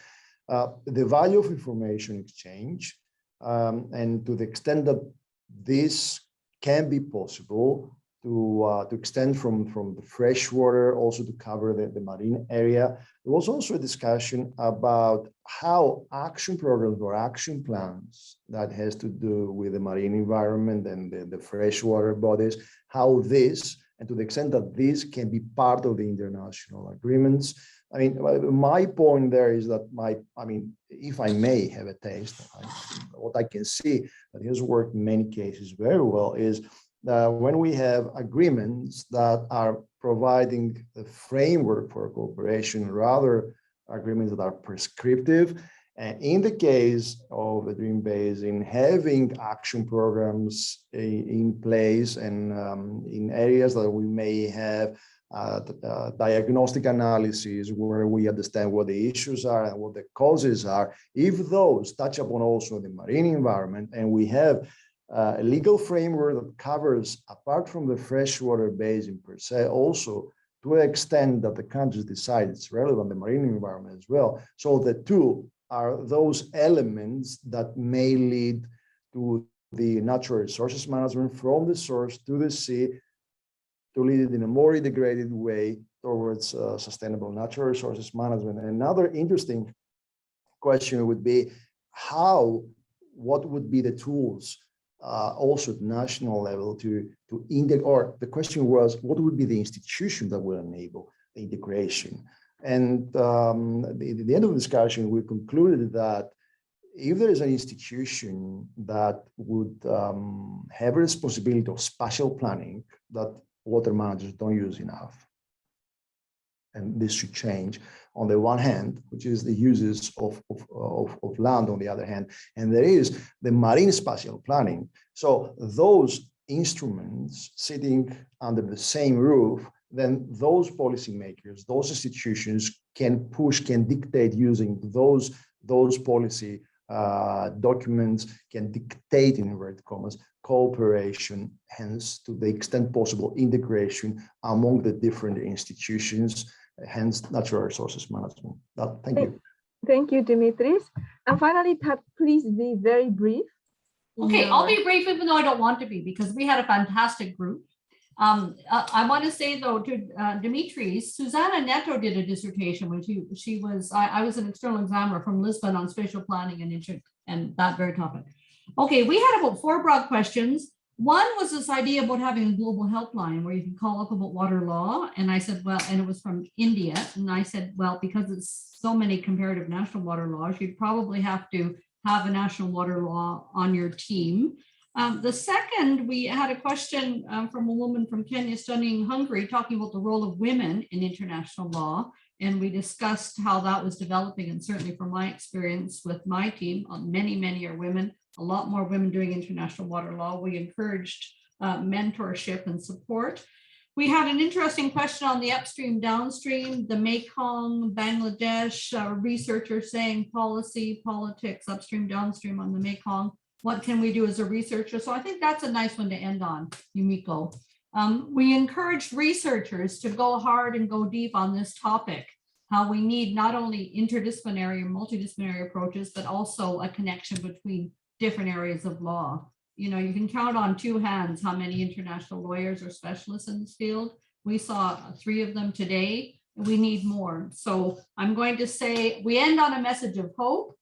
The value of information exchange, and to the extent that this can be possible to extend from the freshwater also to cover the marine area. There was also a discussion about how action programs or action plans that has to do with the marine environment and the freshwater bodies, how this, and to the extent that this can be part of the international agreements. I mean, my point there is that if I may have a taste, what I can see that has worked in many cases very well is that when we have agreements that are providing the framework for cooperation, rather agreements that are prescriptive, and in the case of the DREAM Basin, having action programs in place and in areas that we may have diagnostic analysis where we understand what the issues are and what the causes are, if those touch upon also the marine environment, and we have a legal framework that covers, apart from the freshwater basin per se, also to an extent that the countries decide it's relevant, the marine environment as well. So the two are those elements that may lead to the natural resources management from the source to the sea, to lead it in a more integrated way towards sustainable natural resources management. And another interesting question would be what would be the tools also at national level to integrate, or the question was, what would be the institution that will enable the integration? And at the end of the discussion, we concluded that if there is an institution that would have a responsibility of spatial planning that water managers don't use enough, and this should change on the one hand, which is the uses of land on the other hand, and there is the marine spatial planning. So those instruments sitting under the same roof, then those policymakers, those institutions can dictate using those policy documents, can dictate, in inverted commas, cooperation, hence to the extent possible integration among the different institutions, hence natural resources management. Thank you. Thank you, Dimitris. And finally, Tat, please be very brief. Okay, I'll be brief even though I don't want to be, because we had a fantastic group. I want to say though to Dimitris, Susanna Neto did a dissertation when she was, I was an external examiner from Lisbon on spatial planning and that very topic. Okay, we had about 4 broad questions. One was this idea about having a global helpline where you can call up about water law. And I said, well, and it was from India. And I said, well, because it's so many comparative national water laws, you'd probably have to have a national water law on your team. The second, we had a question from a woman from Kenya studying Hungary, talking about the role of women in international law. And we discussed how that was developing. And certainly from my experience with my team, many are women, a lot more women doing international water law. We encouraged mentorship and support. We had an interesting question on the upstream, downstream, the Mekong, Bangladesh, researchers saying policy, politics, upstream, downstream on the Mekong. What can we do as a researcher? So I think that's a nice one to end on, Yumiko. We encourage researchers to go hard and go deep on this topic, how we need not only interdisciplinary or multidisciplinary approaches, but also a connection between different areas of law. You know, you can count on two hands how many international lawyers or specialists in this field. We saw 3 of them today. We need more. So I'm going to say we end on a message of hope.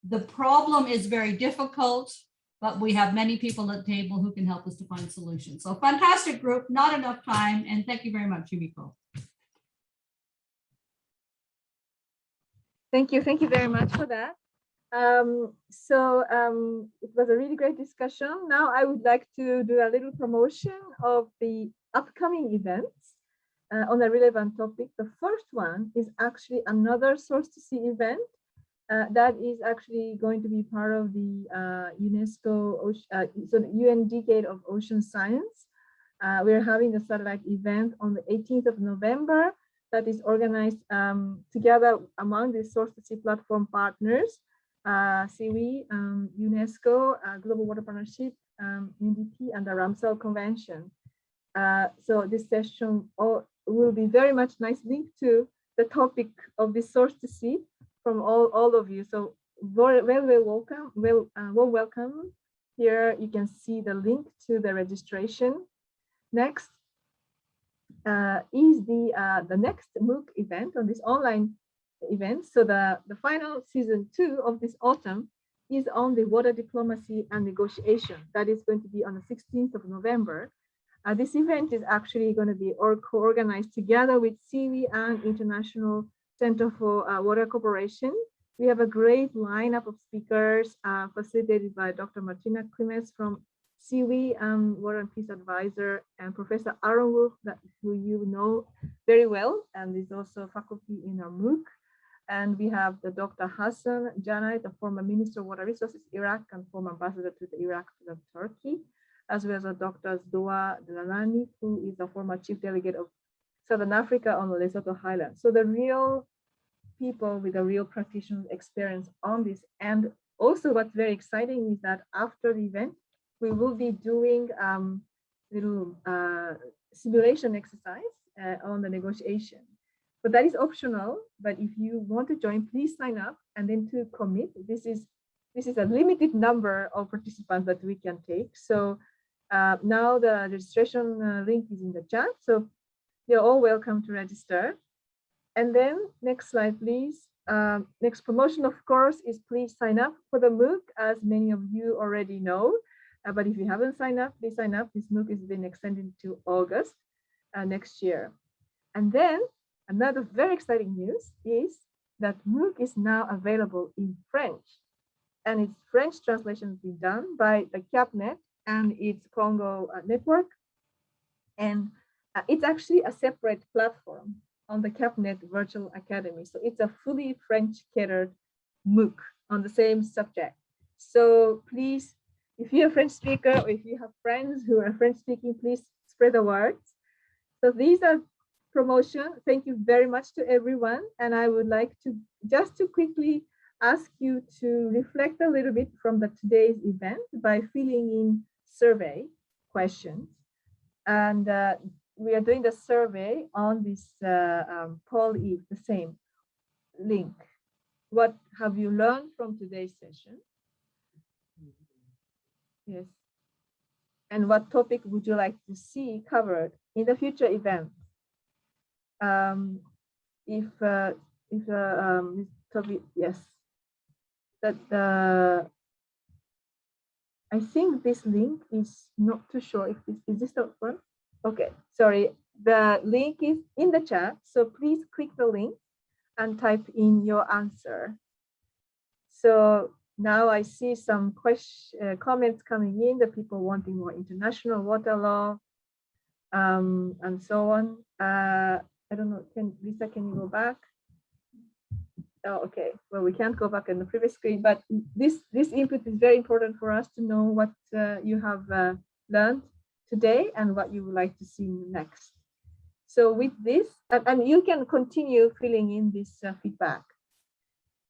The problem is very difficult, but we have many people at the table who can help us to find solutions. So fantastic group, not enough time. And thank you very much, Yumiko. Thank you very much for that. It was a really great discussion. Now I would like to do a little promotion of the upcoming events on a relevant topic. The first one is actually another Source to See event that is actually going to be part of the UNESCO, so the UN Decade of Ocean Science. We're having the satellite event on the 18th of November that is organized together among the Source to See platform partners, SIWI, UNESCO, Global Water Partnership, UNDP, and the Ramsar Convention. So this session will be very much nice linked to the topic of the Source to See from all of you. So well welcome. Here you can see the link to the registration. Next is the next MOOC event on this online event. So the final season 2 of this autumn is on the water diplomacy and negotiation. That is going to be on the 16th of November. This event is actually going to be co-organized together with SIWI and International Center for Water Cooperation. We have a great lineup of speakers facilitated by Dr. Martina Klimes from SIWI, Water and Peace Advisor, and Professor Aaron Wolf, who you know very well, and is also faculty in our MOOC. And we have the Dr. Hassan Janay, the former Minister of Water Resources, Iraq, and former ambassador to the Iraq and Turkey, as well as Dr. Doa Delalani, who is the former chief delegate of Southern Africa on the Lesotho Highlands. So the real people with a real practitioner experience on this. And also what's very exciting is that after the event, we will be doing little simulation exercise on the negotiation. But that is optional, but if you want to join, please sign up and then to commit. This is a limited number of participants that we can take. So now the registration link is in the chat. So you're all welcome to register. And then next slide, please. Next promotion, of course, is please sign up for the MOOC, as many of you already know. But if you haven't signed up, please sign up. This MOOC is being extended to August next year. And then another very exciting news is that MOOC is now available in French. And its French translation has been done by the CAPNet and its Congo network. And it's actually a separate platform on the CAPNet Virtual Academy. So it's a fully French catered MOOC on the same subject. So please, if you're a French speaker or if you have friends who are French speaking, please spread the word. So these are promotion. Thank you very much to everyone. And I would like to just to quickly ask you to reflect a little bit from today's event by filling in survey questions. And we are doing the survey on this POL-E, the same link. What have you learned from today's session? Yes. And what topic would you like to see covered in the future event? Topic, yes. I think this link is not too sure if is this the one? Okay, sorry. The link is in the chat, so please click the link and type in your answer. So now I see some comments coming in, the people wanting more international water law, and so on. I don't know, Lisa, can you go back? Oh, okay, well, we can't go back in the previous screen, but this input is very important for us to know what you have learned today and what you would like to see next. So with this, and you can continue filling in this feedback.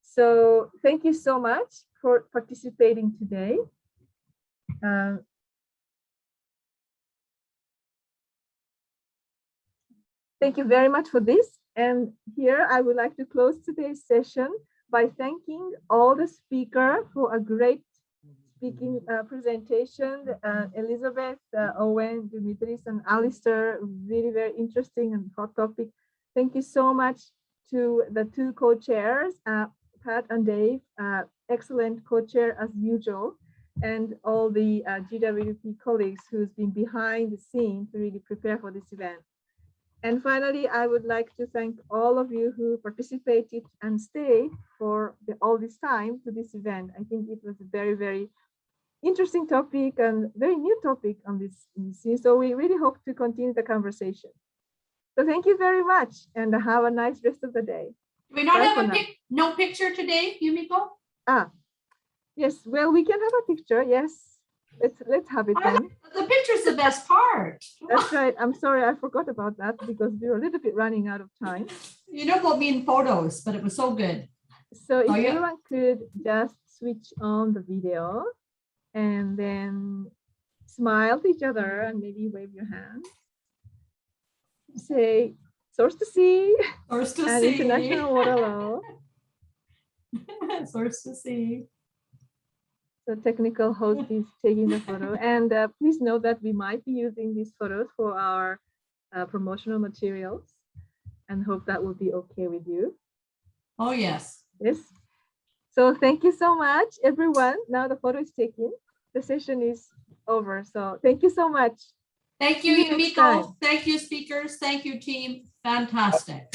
So thank you so much for participating today. Thank you very much for this. And here I would like to close today's session by thanking all the speakers for a great speaking presentation. Elizabeth, Owen, Dimitris, and Alistair, really very interesting and hot topic. Thank you so much to the two co-chairs, Pat and Dave, excellent co-chair as usual, and all the GWP colleagues who's been behind the scene to really prepare for this event. And finally, I would like to thank all of you who participated and stayed for all this time to this event. I think it was a very, very interesting topic and very new topic on this scene. So we really hope to continue the conversation. So thank you very much and have a nice rest of the day. We don't Bye have no picture today, Yumiko? Yes, well, we can have a picture. Yes, let's have it then. The picture's the best part. That's right. I'm sorry, I forgot about that because we were a little bit running out of time. You know about me in photos, but it was so good. So if yeah. everyone could just switch on the video and then smile to each other and maybe wave your hand. Say, source to sea. Source to and sea. International water law. Source to sea. The technical host is taking the photo. And please note that we might be using these photos for our promotional materials and hope that will be okay with you. Oh, yes. Yes. So thank you so much, everyone. Now the photo is taken. The session is over. So thank you so much. Thank you, See you next Yumiko. time. Thank you, speakers. Thank you, team. Fantastic.